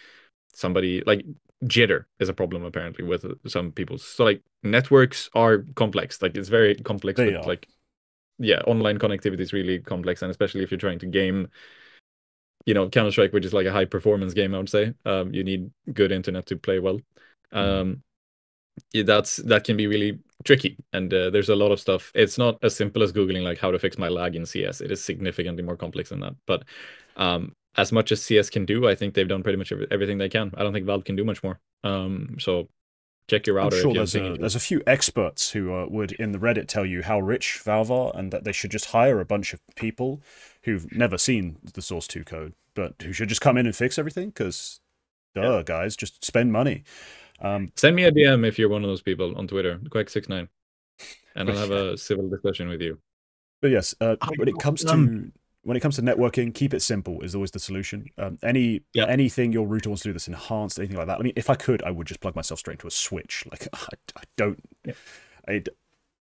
somebody like jitter is a problem apparently with some people. So like networks are complex. Like it's very complex. Like, yeah, online connectivity is really complex, and especially if you're trying to game, Counter-Strike, which is like a high performance game, I would say. You need good internet to play well. That can be really tricky, and there's a lot of stuff. It's not as simple as Googling like how to fix my lag in CS. It is significantly more complex than that. But as much as CS can do, I think they've done pretty much everything they can. I don't think Valve can do much more. So check your router. I'm sure there's a few experts who would in the Reddit tell you how rich Valve are, and that they should just hire a bunch of people who've never seen the source 2 code, but who should just come in and fix everything, because guys, just spend money. Send me a DM if you're one of those people on Twitter, Quacke69, and I'll have a civil discussion with you. But yes, when it comes to networking, keep it simple is always the solution. Anything your router wants to do that's enhanced, anything like that. I mean, if I could, I would just plug myself straight into a switch. Like I don't. Yeah.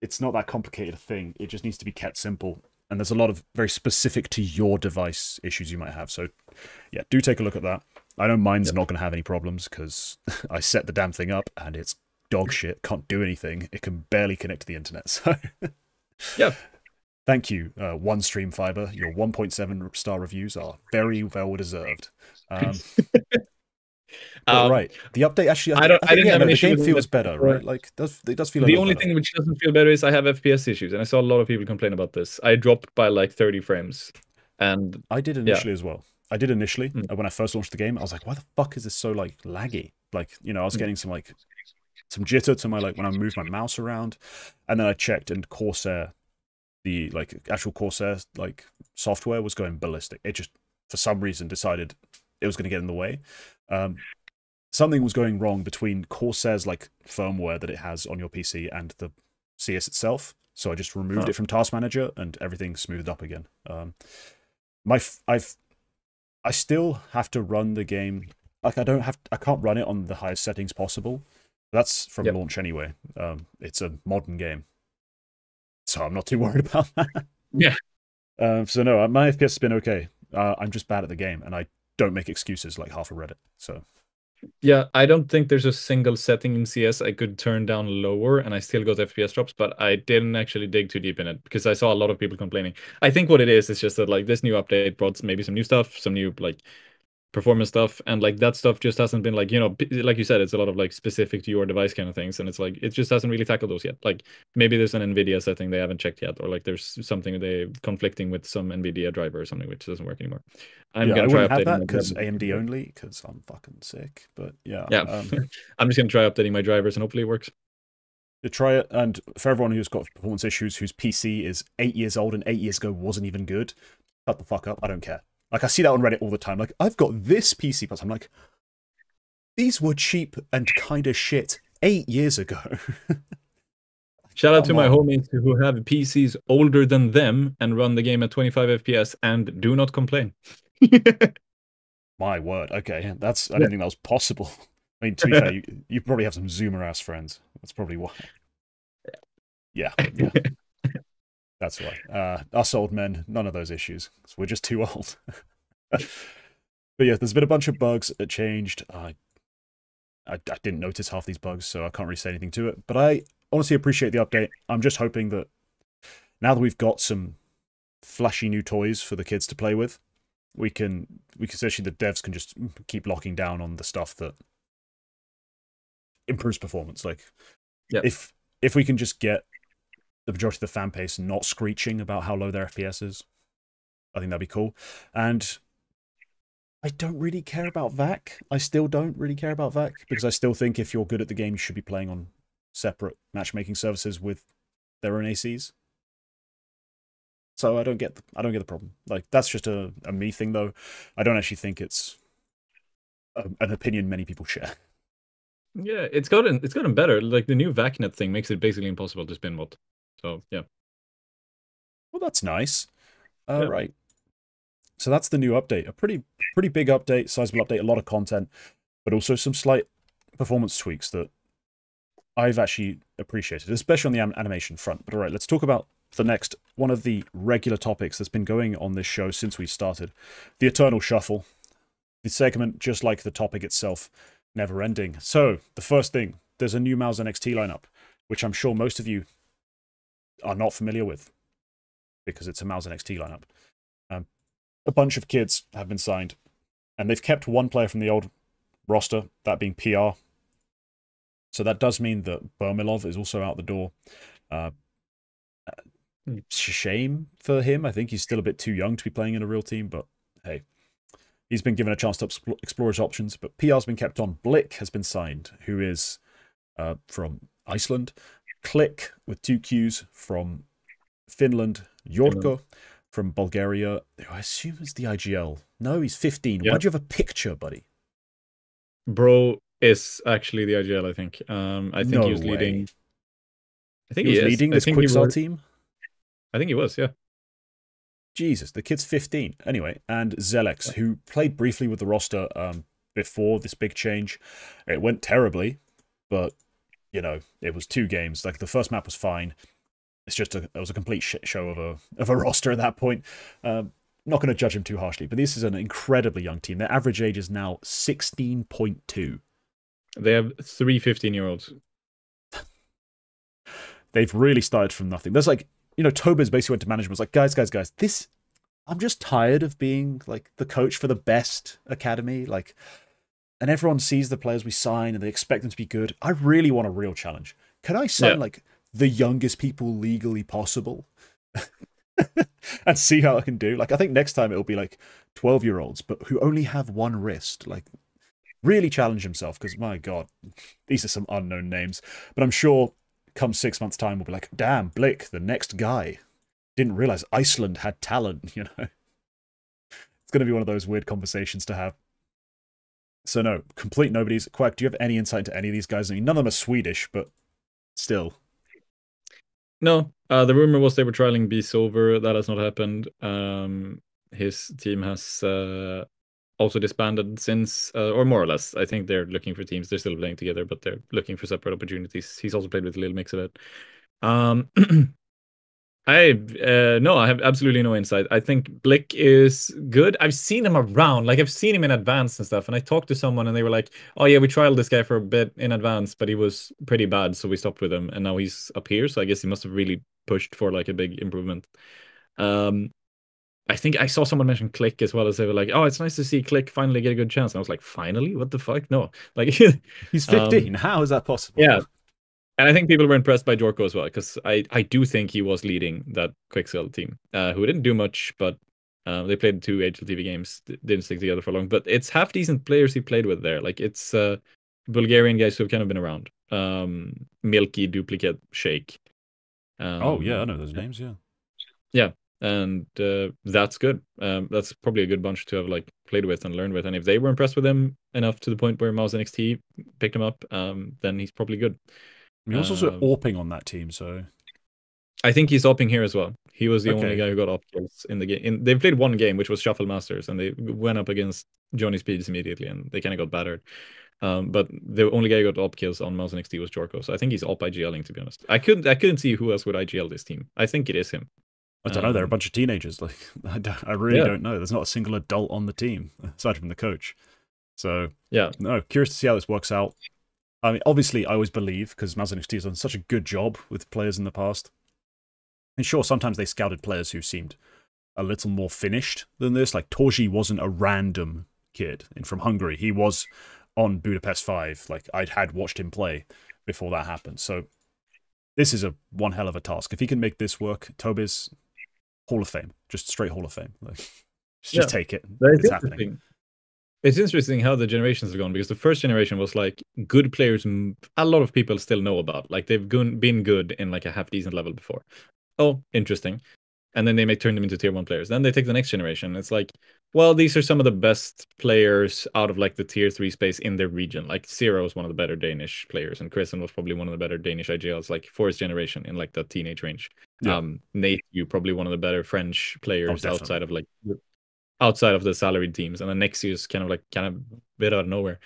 It's not that complicated a thing. It just needs to be kept simple. And there's a lot of very specific to your device issues you might have. So yeah, do take a look at that. I know mine's not going to have any problems because I set the damn thing up and it's dog shit. Can't do anything. It can barely connect to the internet. So yeah. Thank you, One Stream Fiber. Your 1.7 star reviews are very well deserved. But Um, right, the update actually, I I think didn't yeah, have no, an the issue game with it feels better, before. right? Like, it does feel a The little only better. thing which doesn't feel better is I have FPS issues, and I saw a lot of people complain about this. I dropped by like 30 frames, and I did yeah. initially as well. I did initially Mm, when I first launched the game. I was like, why the fuck is this so like laggy? Like, I was mm. getting some jitter to my like when I moved my mouse around, and then I checked and Corsair, the like actual Corsair like software was going ballistic. It just for some reason decided it was going to get in the way. Um, Something was going wrong between Corsair's like firmware that it has on your PC and the CS itself. So I just removed Huh. it from Task Manager and everything smoothed up again. My I still have to run the game. Like I can't run it on the highest settings possible. That's from Yep. launch anyway. It's a modern game, so I'm not too worried about that. Yeah. So no, my FPS has been okay. I'm just bad at the game, and I don't make excuses like half of Reddit. So Yeah, I don't think there's a single setting in CS I could turn down lower and I still got FPS drops, but I didn't actually dig too deep in it because I saw a lot of people complaining. I think what it is just that like this new update brought maybe some new stuff, some new like performance stuff, and like that stuff just hasn't been like, like you said, it's a lot of like specific to your device kind of things, and it's like it just hasn't really tackled those yet. Like maybe there's an NVIDIA setting they haven't checked yet, or like there's something they conflicting with some NVIDIA driver or something which doesn't work anymore. I'm yeah, I gonna try wouldn't have updating that my because drivers. AMD only because I'm fucking sick. But yeah, Yeah, I'm just gonna try updating my drivers and hopefully it works. to try it. And for everyone who's got performance issues, whose PC is 8 years old and 8 years ago wasn't even good, shut the fuck up. I don't care. Like I see that on Reddit all the time. Like I've got this PC, but I'm like, these were cheap and kind of shit 8 years ago. Shout out to Come my on. homies who have PCs older than them and run the game at 25 FPS and do not complain. My word. Okay, that's. I Yeah. didn't think that was possible. I mean, to be fair, you probably have some Zoomer ass friends. That's probably why. Yeah, yeah, that's why. Us old men, none of those issues. We're just too old. But yeah, there's been a bunch of bugs that changed. I didn't notice half these bugs, so I can't really say anything to it. But I honestly appreciate the update. I'm just hoping that now that we've got some flashy new toys for the kids to play with, we can essentially the devs can just keep locking down on the stuff that improves performance. Like Yeah. if we can just get the majority of the fan base not screeching about how low their FPS is, I think that'd be cool. And I don't really care about VAC. I still don't really care about VAC because I still think if you're good at the game, you should be playing on separate matchmaking services with their own ACs. So I don't get the problem. Like that's just a me thing though. I don't actually think it's an opinion many people share. Yeah, it's gotten better. Like the new VACnet thing makes it basically impossible to spin mod. So yeah. Well, that's nice. Yeah. Right. So that's the new update. A pretty big update, sizable update, a lot of content, but also some slight performance tweaks that I've actually appreciated, especially on the animation front. But all right, let's talk about the next one of the regular topics that's been going on this show since we started, the Eternal Shuffle. The segment, just like the topic itself, never ending. So the first thing, there's a new Mouse NXT lineup, which I'm sure most of you are not familiar with because it's a Mouse NXT lineup. A bunch of kids have been signed, and they've kept one player from the old roster, that being PR. So that does mean that Bermilov is also out the door. Shame for him. I think he's still a bit too young to be playing in a real team, but hey, he's been given a chance to explore his options. But PR's been kept on. Blick has been signed, who is from Iceland. Click with 2 Qs from Finland. Yorko from Bulgaria, who I assume is the IGL. No, he's 15. Yeah. Why'd you have a picture, buddy? Bro is actually the IGL, I think. I think No he was way. leading. I think He was is. leading I this think he Quickstar was. team? I think he was, yeah. Jesus, the kid's 15. Anyway, and Zelex, who played briefly with the roster before this big change. It went terribly, but, it was 2 games. Like, the first map was fine. It's just it was a complete shit show of a roster at that point. Not going to judge him too harshly, but this is an incredibly young team. Their average age is now 16.2. They have 3 15-year-olds. They've really started from nothing. There's like, Tobers basically went to management, was like, guys, I'm just tired of being like the coach for the best academy. Like, and everyone sees the players we sign and they expect them to be good. I really want a real challenge. Can I Yeah. sign like the youngest people legally possible and see how I can do? Like, I think next time it'll be like 12-year-olds, but who only have one wrist. Like, really challenge himself because my God, these are some unknown names. But I'm sure come 6 months' time, we'll be like, damn, Blick, the next guy. Didn't realize Iceland had talent, you know? It's going to be one of those weird conversations to have. So no, complete nobodies. Quack, do you have any insight into any of these guys? I mean, none of them are Swedish, but still. No, the rumor was they were trialing B Silver. That has not happened. His team has also disbanded since, or more or less. I think they're looking for teams. They're still playing together, but they're looking for separate opportunities. He's also played with a little mix of it. Um, no, I have absolutely no insight. I think Blick is good. I've seen him around, like I've seen him in advance and stuff. And I talked to someone and they were like, "Oh yeah, we trialed this guy for a bit in advance, but he was pretty bad, so we stopped with him, and now he's up here. So I guess he must have really pushed for like a big improvement." Um, I think I saw someone mention Click as well, as they were like, "Oh, it's nice to see Click finally get a good chance." And I was like, "Finally? What the fuck? No!" Like, He's um, 15. How is that possible? yeah. And I think people were impressed by Jorko as well, because I do think he was leading that Quicksilver team, who didn't do much, but they played 2 HLTV games, didn't stick together for long. But it's half decent players he played with there. Like it's Bulgarian guys who have kind of been around. Milky, Duplicate, Shake. Oh, yeah, I Um, know those names, yeah. yeah, and that's good. That's probably a good bunch to have like played with and learned with. And if they were impressed with him enough to the point where Mouse NXT picked him up, then he's probably good. He was also AWPing on that team, so... I think he's opting here as well. He was the only Okay. guy who got op kills in the game. They played one game, which was Shuffle Masters, and they went up against Johnny Speeds immediately, and they kind of got battered. But the only guy who got op kills on Mouse NXT was Jorko, so I think he's op IGLing, to be honest. I couldn't see who else would IGL this team. I think it is him. I don't know, they're a bunch of teenagers. Like, I really don't know. There's not a single adult on the team, aside from the coach. So, yeah, no, curious to see how this works out. I mean, obviously, I always believe, because Mouse NXT has done such a good job with players in the past. And sure, sometimes they scouted players who seemed a little more finished than this. Like, Torji wasn't a random kid from Hungary. He was on Budapest 5. Like, I'd had watched him play before that happened. So, this is one hell of a task. If he can make this work, Tobi's Hall of Fame. Just straight Hall of Fame. Like, just take it. It's happening. It's interesting how the generations have gone, because the first generation was like good players a lot of people still know about. Like they've been good in like a half decent level before. Oh, interesting. And then they turn them into tier 1 players. Then they take the next generation. It's like, well, these are some of the best players out of like the tier 3 space in their region. Like Zero was one of the better Danish players, and Kristen was probably one of the better Danish IGLs, like for his generation in like the teenage range. Yeah. Nate, you probably one of the better French players outside of the salaried teams. And then Nexus is kind of bit out of nowhere.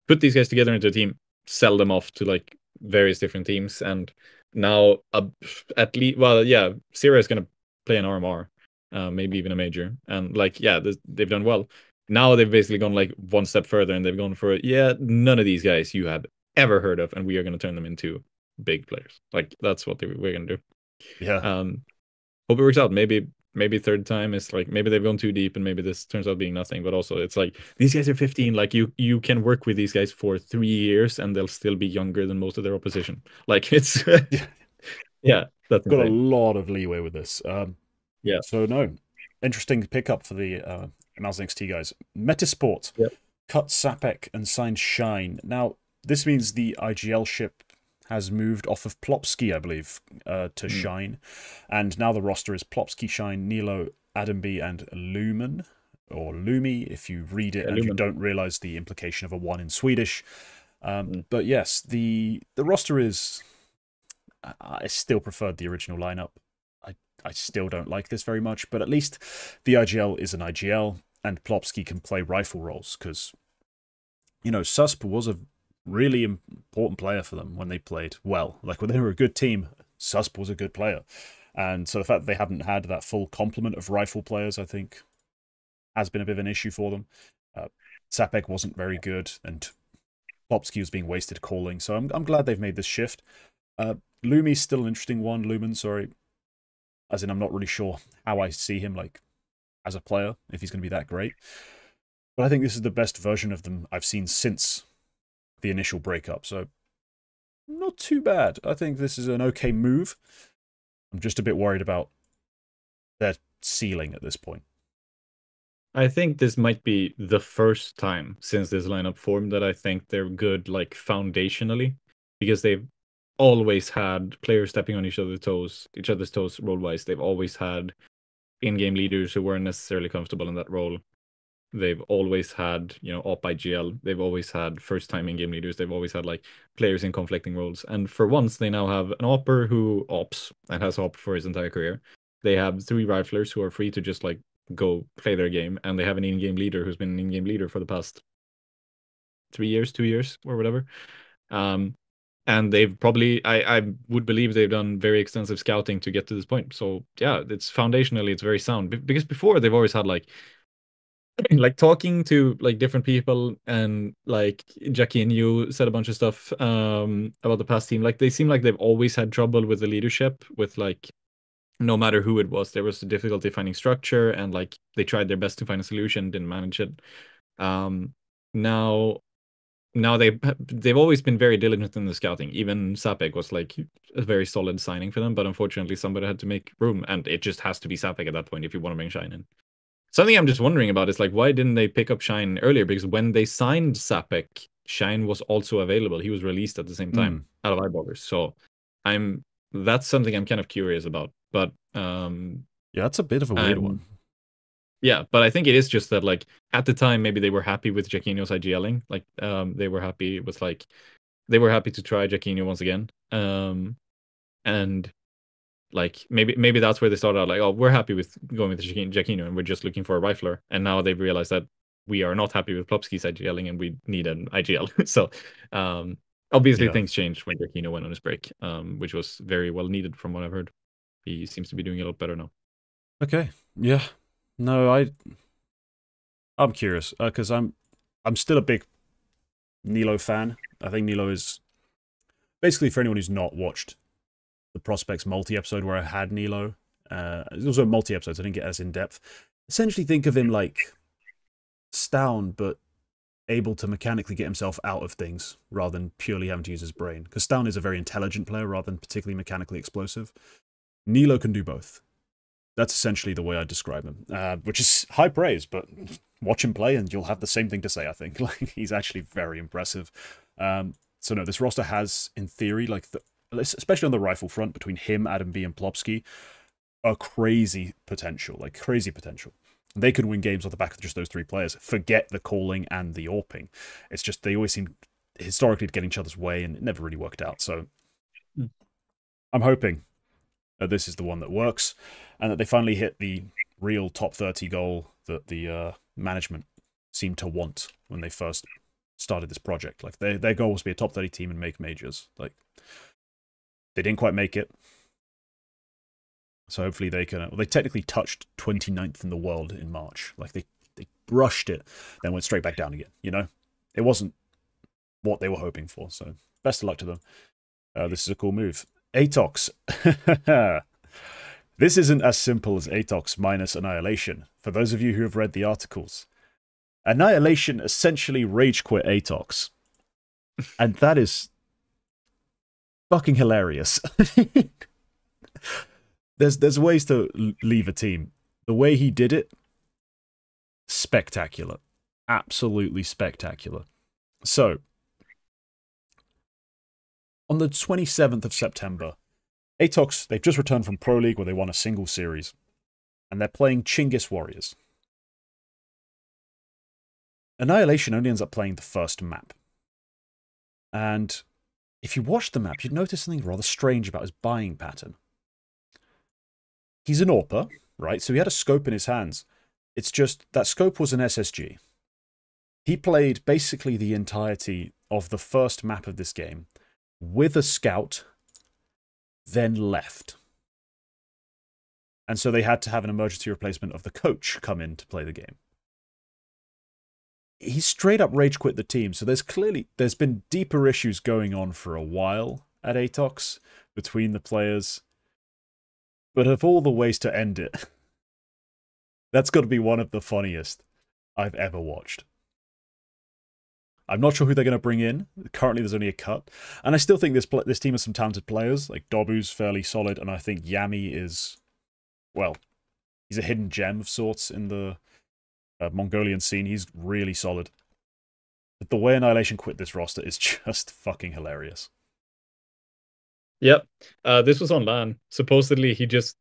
Put these guys together into a team, sell them off to like various different teams, and now at least, well, yeah, Zero is going to play an RMR, maybe even a major, and like, yeah, they've done well. Now they've basically gone like one step further, and they've gone for, yeah, none of these guys you have ever heard of, and we are going to turn them into big players. Like that's what we're going to do. Yeah. Hope it works out. Maybe third time is like, maybe they've gone too deep and maybe this turns out being nothing. But also it's like, these guys are 15. Like you can work with these guys for 3 years and they'll still be younger than most of their opposition. Like it's yeah, that's got insane. a lot of leeway with this. Yeah. So no, interesting pickup for the Mouse NXT guys. Metasport cut Sapek and signed Shine. Now this means the IGL ship has moved off of Plopsky, I believe, to Shine. And now the roster is Plopsky, Shine, Nilo, Adamby, and Lumen, or Lumi, if you read it and you don't realize the implication of a 1 in Swedish. But yes, the roster is... I still preferred the original lineup. I still don't like this very much, but at least the IGL is an IGL, and Plopsky can play rifle roles, because, you know, Susp was a really important player for them when they played well. Like when they were a good team, Susp was a good player. And so the fact that they haven't had that full complement of rifle players, I think, has been a bit of an issue for them. Sapek wasn't very good, and Plopsky was being wasted calling. So I'm glad they've made this shift. Lumi's still an interesting one. Lumen, sorry. As in, I'm not really sure how I see him like as a player, if he's going to be that great. But I think this is the best version of them I've seen since the initial breakup, so not too bad. I think this is an okay move. I'm just a bit worried about their ceiling at this point. I think this might be the first time since this lineup formed that I think they're good, like foundationally, because they've always had players stepping on each other's toes role wise. They've always had in-game leaders who weren't necessarily comfortable in that role. They've always had, op IGL. They've always had first-time in-game leaders. They've always had like players in conflicting roles. And for once, they now have an opper who ops and has op for his entire career. They have 3 riflers who are free to just like go play their game, and they have an in-game leader who's been an in-game leader for the past 3 years, 2 years, or whatever. And they've probably, I would believe they've done very extensive scouting to get to this point. So yeah, it's foundationally, it's very sound. Because before they've always had like talking to like different people, and like Jackie and you said a bunch of stuff about the past team. Like they seem like they've always had trouble with the leadership, with like no matter who it was, there was a difficulty finding structure, and like they tried their best to find a solution, didn't manage it. Now they've always been very diligent in the scouting. Even Sapek was like a very solid signing for them, but unfortunately somebody had to make room, and it just has to be Sapek at that point if you want to bring Shine in. Something I'm just wondering about is like, why didn't they pick up Shine earlier? Because when they signed Sapek, Shine was also available. He was released at the same time out of Eyeballers. So that's something I'm kind of curious about. But yeah, that's a bit of a weird one. Yeah, but I think it is just that like at the time maybe they were happy with Jaquinho's IGLing. Like they were happy with like they were happy to try Jaquinho once again. And like maybe that's where they started out like, oh, we're happy with going with Jaquinho and we're just looking for a rifler. And now they've realized that we are not happy with Plopsky's IGLing and we need an IGL. So obviously things changed when Jaquinho went on his break, which was very well needed from what I've heard. He seems to be doing a lot better now. Okay. Yeah. No, I'm curious because I'm still a big Nilo fan. I think Nilo is basically, for anyone who's not watched the Prospects multi-episode where I had Nilo. There's also multi-episodes, I didn't get as in-depth. Essentially think of him like Stown, but able to mechanically get himself out of things rather than purely having to use his brain. Because Stown is a very intelligent player rather than particularly mechanically explosive. Nilo can do both. That's essentially the way I describe him, which is high praise, but watch him play and you'll have the same thing to say, I think. Like, he's actually very impressive. So no, this roster has, in theory, like especially on the rifle front, between him, Adam B, and Plopsky, a crazy potential. Like, crazy potential. They could win games off the back of just those 3 players. Forget the calling and the AWPing. It's just they always seem historically to get in each other's way, and it never really worked out. So I'm hoping this is the one that works, and that they finally hit the real top 30 goal that the management seemed to want when they first started this project. Like their goal was to be a top 30 team and make majors. Like they didn't quite make it. So hopefully they can... Well, they technically touched 29th in the world in March. Like they brushed it, then went straight back down again, you know? It wasn't what they were hoping for, so best of luck to them. This is a cool move. Atox. This isn't as simple as Atox minus Annihilation, for those of you who have read the articles. Annihilation essentially rage quit Atox. And that is fucking hilarious. There's ways to leave a team. The way he did it, spectacular. Absolutely spectacular. So, on the 27th of September, Atox, they've just returned from Pro League where they won a single series. And they're playing Chingis Warriors. Annihilation only ends up playing the first map. And if you watch the map, you'd notice something rather strange about his buying pattern. He's an AWPer, right? So he had a scope in his hands. It's just that scope was an SSG. He played basically the entirety of the first map of this game with a scout, then left. And so they had to have an emergency replacement of the coach come in to play the game. He straight up rage quit the team, so there's been deeper issues going on for a while at Atox between the players. But of all the ways to end it, that's got to be one of the funniest. I've ever watched. I'm not sure who they're going to bring in. Currently, there's only a cut, and I still think this team has some talented players. Like Dobu's fairly solid, and I think Yami is, well, he's a hidden gem of sorts in the Mongolian scene. He's really solid. But the way Annihilation quit this roster is just fucking hilarious. Yep. This was on LAN. Supposedly, he just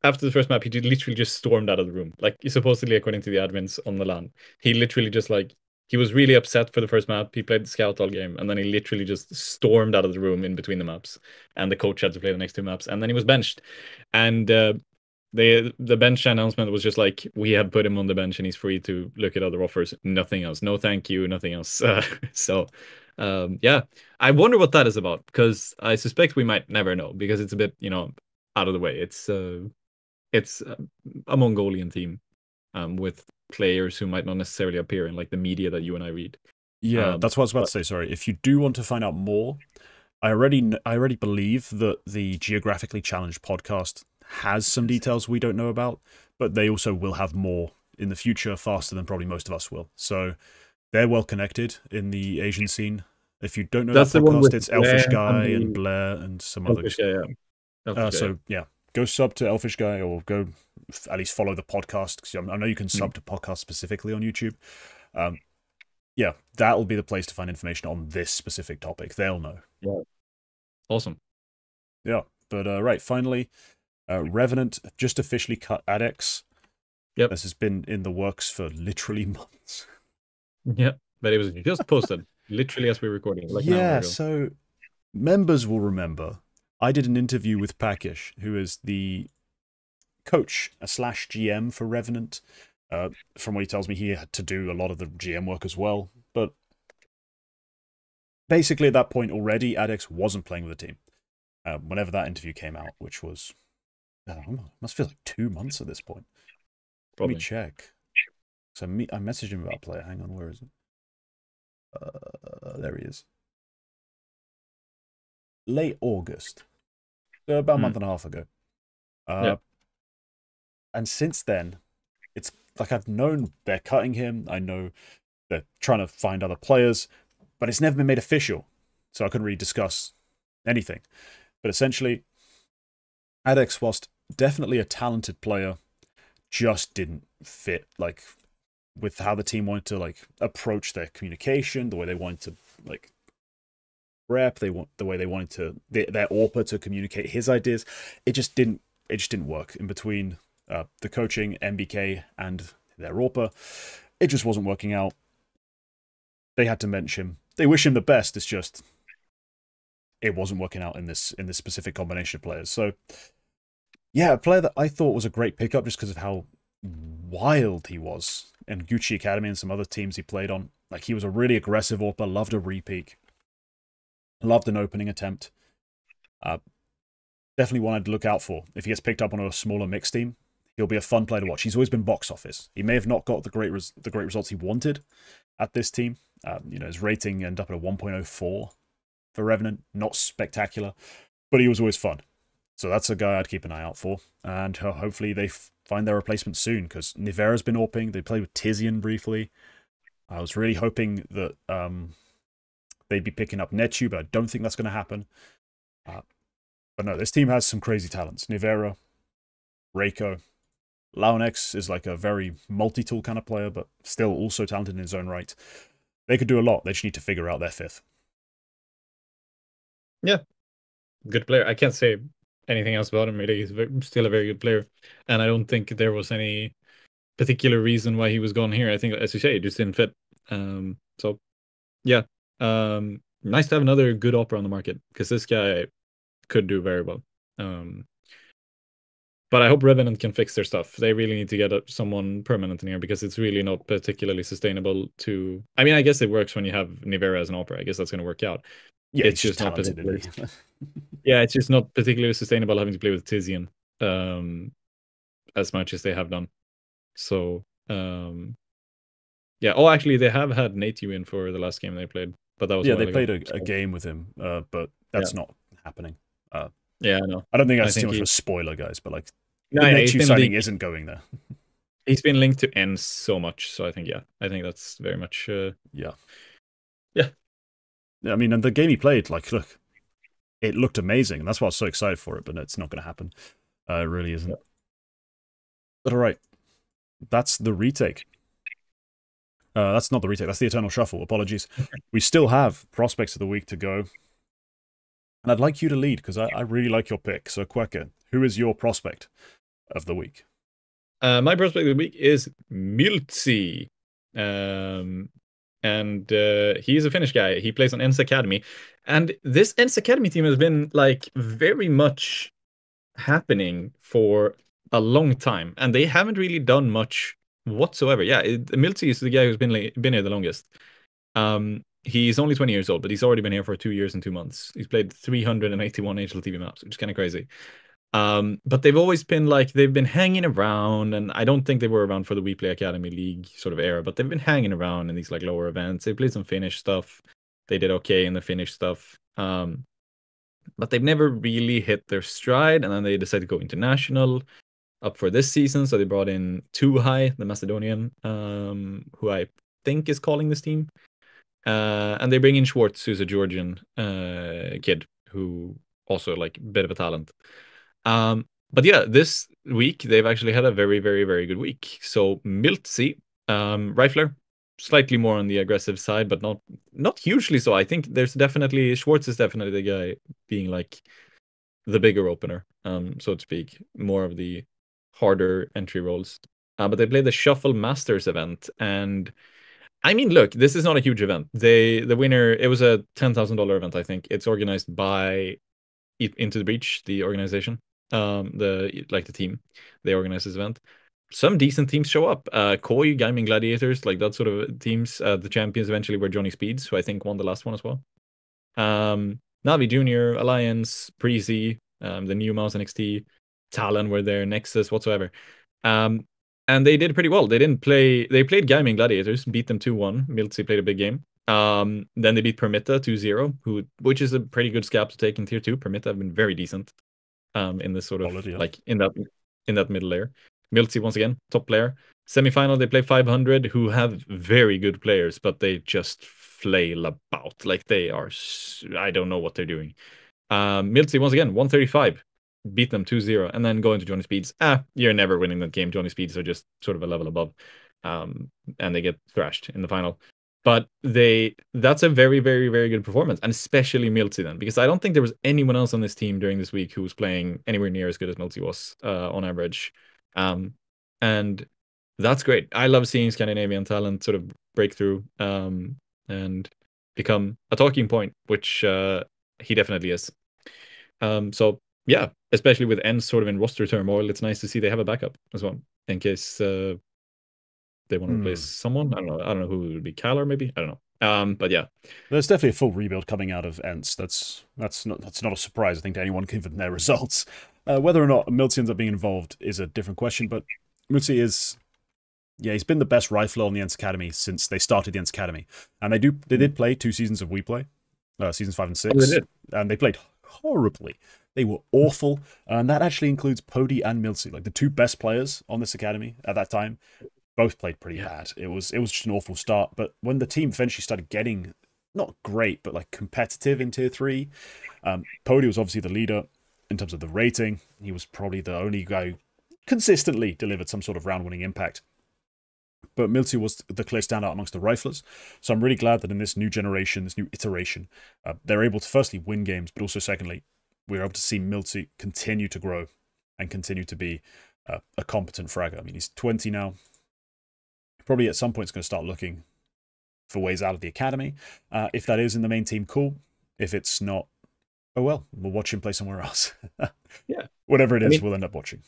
after the first map, he literally just stormed out of the room. Like supposedly, according to the admins on the LAN, he literally just like he was really upset for the first map. He played the scout all game, and then he literally just stormed out of the room in between the maps. And the coach had to play the next two maps, and then he was benched. And the bench announcement was just like, we have put him on the bench, and he's free to look at other offers. Nothing else. No, thank you. Nothing else. So. Yeah, I wonder what that is about because I suspect we might never know because it's a bit, out of the way. It's a Mongolian team, with players who might not necessarily appear in like the media that you and I read. Yeah, that's what I was about to say. Sorry, if you do want to find out more, I already believe that the Geographically Challenged podcast has some details we don't know about, but they also will have more in the future faster than probably most of us will. So they're well connected in the Asian scene. If you don't know That's that the one podcast, with it's Elfish Guy and and Blair and some other. Elfish Guy, yeah. Elfish Guy, So yeah, go sub to Elfish Guy or go at least follow the podcast because I know you can sub to podcasts specifically on YouTube. Yeah, that'll be the place to find information on this specific topic. They'll know. Yeah. Awesome. Yeah, but right, finally, Revenant just officially cut Adex. Yep. This has been in the works for literally months. Yeah, but it was just posted literally as we were recording. Like an hour Yeah, ago. so members will remember I did an interview with Pakish, who is the coach / GM for Revenant. From what he tells me, he had to do a lot of the GM work as well. But basically, at that point already, Adex wasn't playing with the team. Whenever that interview came out, which was, must feel like 2 months at this point. Probably. Let me check. So I messaged him about a player. Hang on, where is it? There he is. Late August. So about a month and a half ago. Yeah. And since then, it's like I've known they're cutting him. I know they're trying to find other players, but it's never been made official. So I couldn't really discuss anything. But essentially, Adex, whilst definitely a talented player, just didn't fit like with how the team wanted to like approach their communication, the way they wanted to like rep, the way they wanted to their AWPer to communicate his ideas. It just didn't work in between the coaching, MBK, and their AWPer. It just wasn't working out. They had to bench him. They wish him the best. It's just it wasn't working out in this specific combination of players. So yeah, a player that I thought was a great pickup just because of how wild he was in Gucci Academy and some other teams he played on. Like, he was a really aggressive AWPer, loved a repeak, loved an opening attempt. Definitely one I'd look out for. If he gets picked up on a smaller mixed team, he'll be a fun player to watch. He's always been box office. He may have not got the great results he wanted at this team. His rating ended up at a 1.04 for Revenant. Not spectacular, but he was always fun. So that's a guy I'd keep an eye out for. And hopefully they find their replacement soon, because Nivera's been AWPing. They played with Tizian briefly. I was really hoping that they'd be picking up Netu, but I don't think that's going to happen. But no, this team has some crazy talents. Nivera, Reiko, Launex is like a very multi-tool kind of player, but still also talented in his own right. They could do a lot. They just need to figure out their fifth. Yeah, good player. I can't say anything else about him. Really, he's still a very good player, and I don't think there was any particular reason why he was gone here. I think, as you say, it just didn't fit. So yeah, nice to have another good AWPer on the market, because this guy could do very well. But I hope Revenant can fix their stuff. They really need to get someone permanent in here, because it's really not particularly sustainable to... I mean, I guess it works when you have Nivera as an AWPer. I guess that's going to work out. Yeah, it's just not particularly... Yeah, it's just not particularly sustainable having to play with Tizian as much as they have done. So, yeah. Oh, actually, they have had Netu in for the last game they played, but that was they played a game with him, but that's not happening. Yeah, I know. I don't think that's too much of a spoiler, guys, but like, no, the Netu signing isn't going there. He's been linked to N so much, so I think yeah, I think that's very much Yeah. yeah. I mean, and the game he played, like, look, it looked amazing, and that's why I was so excited for it, but it's not going to happen. It really isn't. But all right, that's the retake. That's not the retake, that's the Eternal Shuffle. Apologies. We still have Prospects of the Week to go. And I'd like you to lead, because I really like your pick. So, Quacke, who is your Prospect of the Week? My prospect of the week is Miltzi. And he's a Finnish guy. He plays on Ens Academy. And this Ens Academy team has been like very much happening for a long time. And they haven't really done much whatsoever. Yeah, Miltzi is the guy who's been here the longest. He's only 20 years old, but he's already been here for 2 years and 2 months. He's played 381 HLTV maps, which is kind of crazy. But they've always been like they've been hanging around, and I don't think they were around for the We Play Academy League sort of era, but they've been hanging around in these like lower events. They played some Finnish stuff. They did okay in the Finnish stuff. But they've never really hit their stride, and then they decided to go international up for this season. So they brought in Too High, the Macedonian, who I think is calling this team. And they bring in Schwartz, who's a Georgian kid who also like a bit of a talent. But yeah, this week they've actually had a very, very, very good week. So Miltzi, Rifler, slightly more on the aggressive side, but not hugely so. I think there's definitely Schwartz is definitely the guy being like the bigger opener, so to speak, more of the harder entry roles. But they played the Shuffle Masters event, and I mean, look, this is not a huge event. The winner, it was a $10,000 event, I think. It's organized by Into the Breach, the organization, the team. They organize this event. Some decent teams show up. Koi, Gaming Gladiators, like that sort of teams. The champions eventually were Johnny Speeds, who I think won the last one as well. Navi Junior, Alliance, Breezy, the new Mouse NXT, Talon were there, Nexus, whatsoever. And they did pretty well. They played Gaming Gladiators, beat them 2-1. Miltzi played a big game. Then they beat Permitta 2-0, which is a pretty good scalp to take in tier 2. Permitta have been very decent in this sort of Solid, yeah. like in that middle layer. Miltzi once again, top player. Semi-final, they play 500, who have very good players, but they just flail about. Like they are, I don't know what they're doing. Miltzi once again, 135, beat them 2-0, and then go into Johnny Speeds. You're never winning that game. Johnny Speeds are just sort of a level above, and they get thrashed in the final. But that's a very, very, very good performance, and especially Miltzi then, because I don't think there was anyone else on this team during this week who was playing anywhere near as good as Miltzi was on average. And that's great. I love seeing Scandinavian talent sort of break through and become a talking point, which he definitely is. So yeah, especially with Ends sort of in roster turmoil, it's nice to see they have a backup as well in case they want to replace someone. I don't know who it would be. Kalar maybe. I don't know. But yeah, there's definitely a full rebuild coming out of Ents. That's not a surprise, I think, to anyone given their results. Whether or not Miltzi ends up being involved is a different question, but Miltzi is, yeah, he's been the best rifler on the Ents Academy since they started the Ents Academy, and they did play 2 seasons of We Play, seasons 5 and 6, they did. And they played horribly. They were awful, and that actually includes Pody and Miltzi, like the 2 best players on this academy at that time. Both played pretty bad. It was just an awful start. But when the team eventually started getting not great, but like competitive in tier 3, Pody was obviously the leader in terms of the rating. He was probably the only guy who consistently delivered some sort of round-winning impact. But Miltzi was the clear standout amongst the riflers. So I'm really glad that in this new generation, this new iteration, they're able to firstly win games, but also secondly, we're able to see Miltzi continue to grow and continue to be a competent fragger. I mean, he's 20 now. Probably at some point is going to start looking for ways out of the academy. If that is in the main team, cool. If it's not, oh well, we'll watch him play somewhere else. Yeah. Whatever it is, we'll end up watching.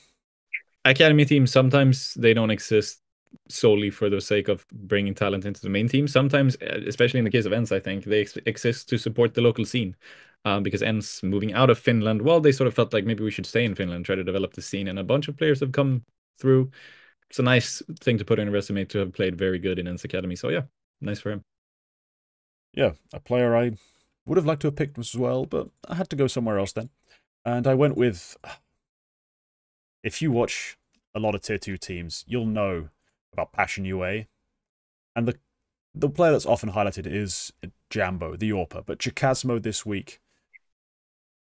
Academy teams, sometimes they don't exist solely for the sake of bringing talent into the main team. Sometimes, especially in the case of Ens, I think, they exist to support the local scene. Because Ens moving out of Finland, well, they sort of felt like maybe we should stay in Finland, try to develop the scene, and a bunch of players have come through. It's a nice thing to put in a resume to have played very good in Ens Academy. So yeah, nice for him. Yeah, a player I would have liked to have picked as well, but I had to go somewhere else then. And I went with, if you watch a lot of tier 2 teams, you'll know about Passion UA. And the player that's often highlighted is Jambo, the AWPer. But Jacasmo this week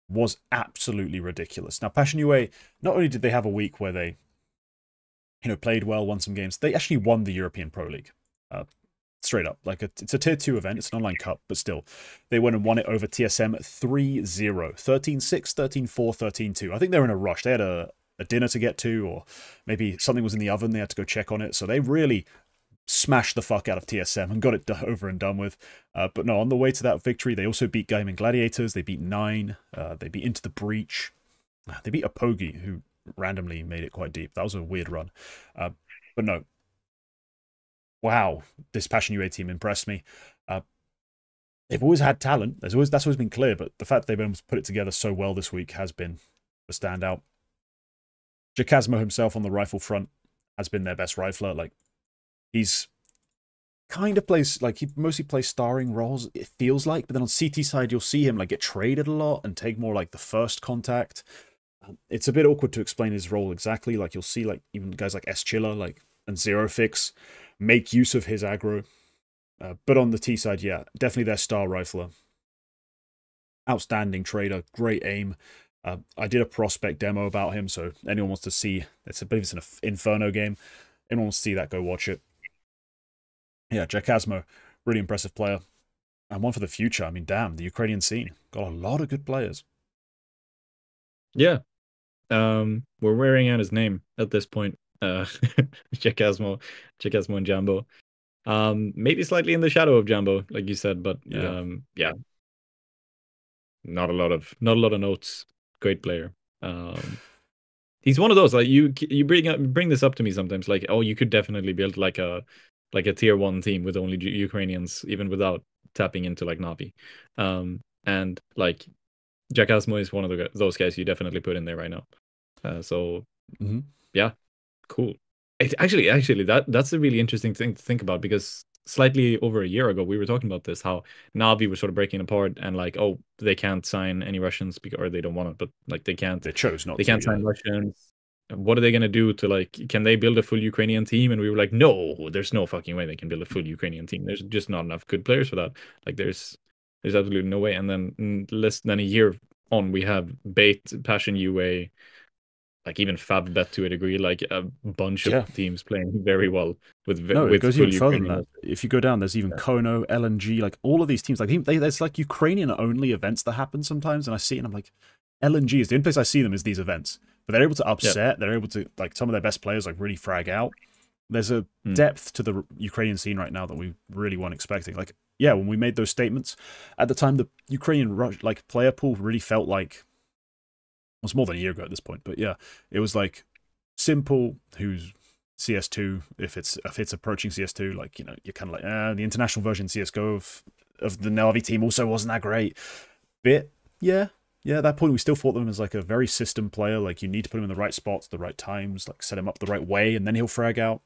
was absolutely ridiculous. Now, Passion UA, not only did they have a week where they, played well, won some games, they actually won the European Pro League. Straight up. It's a tier 2 event, it's an online cup, but still. They went and won it over TSM 3-0. 13-6, 13-4, 13-2. I think they were in a rush. They had a dinner to get to, or maybe something was in the oven, they had to go check on it. So they really smashed the fuck out of TSM and got it over and done with. But no, on the way to that victory, they also beat Gaming Gladiators. They beat Nine. They beat Into the Breach. They beat Apogi, who randomly made it quite deep. That was a weird run. But no. Wow, this Passion UA team impressed me. They've always had talent. That's always been clear, but the fact that they've been able to put it together so well this week has been a standout. Jacasmo himself on the rifle front has been their best rifler. He's kind of plays, he mostly plays starring roles, it feels like, but then on CT side, you'll see him, get traded a lot and take more, the first contact. It's a bit awkward to explain his role exactly. You'll see, even guys like S-Chiller, and Zero Fix make use of his aggro. But on the T side, yeah, definitely their star rifler. Outstanding trader, great aim. I did a prospect demo about him, so anyone wants to see, I believe it's an Inferno game. Anyone wants to see that, go watch it. Yeah, Jacasmo, really impressive player. And one for the future. I mean, damn, the Ukrainian scene. Got a lot of good players. Yeah. We're wearing out his name at this point. Jacasmo and Jambo. Maybe slightly in the shadow of Jambo, like you said, but yeah. Not a lot of notes. Great player. He's one of those, you bring this up to me sometimes, oh, you could definitely build like a tier 1 team with only Ukrainians, even without tapping into Navi. And Jacasmo is one of those guys you definitely put in there right now. Yeah, cool. Actually, that's a really interesting thing to think about, because slightly over a year ago we were talking about this, how Navi was sort of breaking apart and oh, they can't sign any Russians or they don't want it, but they can't. They chose not. They can't sign Russians. What are they gonna do to can they build a full Ukrainian team? And we were like, no, there's no fucking way they can build a full Ukrainian team. There's just not enough good players for that. There's absolutely no way. And then less than a year on, we have Bait, Passion UA, even Favbet to a degree, a bunch of teams playing very well with it goes even further than that. If you go down, there's even Kono, LNG, all of these teams. There's Ukrainian only events that happen sometimes, and I see it and I'm like, LNG is the only place I see them is these events. But they're able to upset. They're able to some of their best players really frag out. There's a depth to the Ukrainian scene right now that we really weren't expecting. When we made those statements at the time, the Ukrainian player pool really felt like, it was more than a year ago at this point, but yeah, it was Simple, who's CS2, if it's approaching CS2, you're kind of the international version CSGO of the Navi team also wasn't that great. Bit, yeah, at that point we still thought them as a very system player, you need to put him in the right spots, the right times, set him up the right way, and then he'll frag out.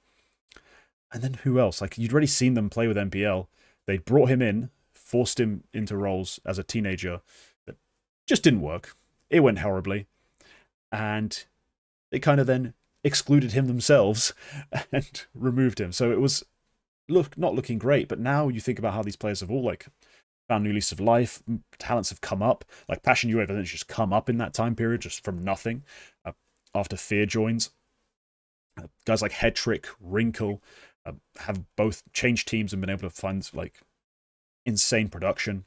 And then who else? You'd already seen them play with MPL. They brought him in, forced him into roles as a teenager that just didn't work. It went horribly, and they kind of then excluded him themselves and removed him. So it was not looking great. But now you think about how these players have all found new lease of life. Talents have come up. Passion UA has just come up in that time period, just from nothing. After Fear joins, guys like Headtrick, Wrinkle have both changed teams and been able to find insane production.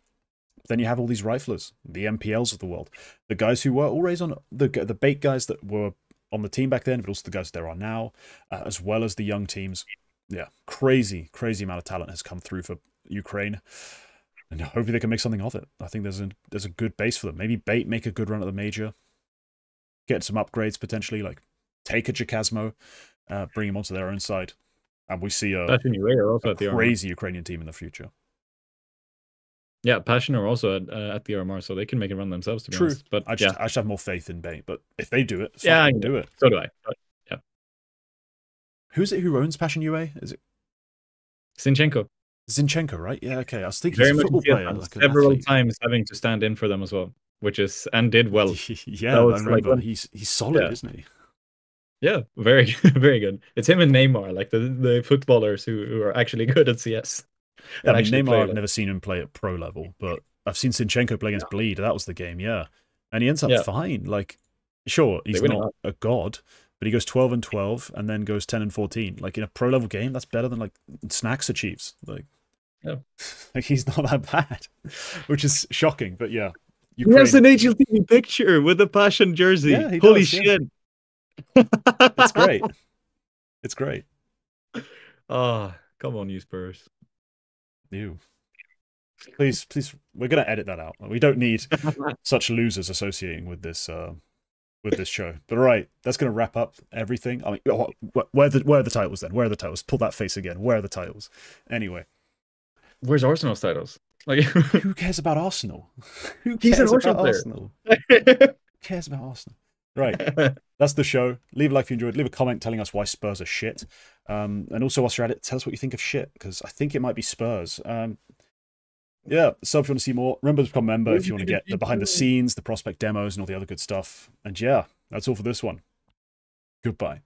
Then you have all these riflers, the MPLs of the world, the guys who were always on the Bait guys that were on the team back then, but also the guys there are now, as well as the young teams. Yeah, crazy amount of talent has come through for Ukraine, and hopefully they can make something of it. I think there's a good base for them. Maybe Bait make a good run at the major, get some upgrades potentially, take a Jacasmo, bring him onto their own side, and we see a crazy Ukrainian team in the future. Yeah, Passion are also at the RMR, so they can make it run themselves, to be honest. But I just have more faith in Bait. But if they do it, I can do it. So do I. Yeah. Who's it who owns Passion UA? Is it Zinchenko, right? Yeah, okay. I was thinking very he's a football player. Several times having to stand in for them as well, and did well. Yeah, I remember. He's solid, isn't he? Yeah, very very good. It's him and Neymar, like the footballers who are actually good at CS Yeah, I and mean actually Neymar, play I've like never seen him play at pro level, but I've seen Zinchenko play yeah. against Bleed. That was the game, yeah, and he ends up Yeah, fine. Like, sure, they he's win a not lot. a god, but he goes 12-12 and then goes 10-14. Like in a pro level game, that's better than like Snacks achieves. Like, Yeah. like he's not that bad, which is shocking. But yeah, He has Ukraine. an HLTV picture with the Passion Yeah, jersey. he Holy does. Yeah, shit. it's great. It's great. Ah, come on, you Spurs. You please, please, we're gonna edit that out. We don't need such losers associating with this show. But all right, that's going to wrap up everything. I mean, where are the titles then? Where are the titles? Pull that face again. Where are the titles? Anyway, Where's Arsenal's titles? Like, who cares about Arsenal? Who he's an cares Arsenal about player. Arsenal? Who cares about Arsenal? Right. That's the show. Leave a like if you enjoyed. Leave a comment telling us why Spurs are shit. And also, whilst you're at it, tell us what you think of shit, because I think it might be Spurs. Yeah, sub if you want to see more. Remember to become a member if you want to get the behind the scenes, the prospect demos, and all the other good stuff. And yeah, that's all for this one. Goodbye.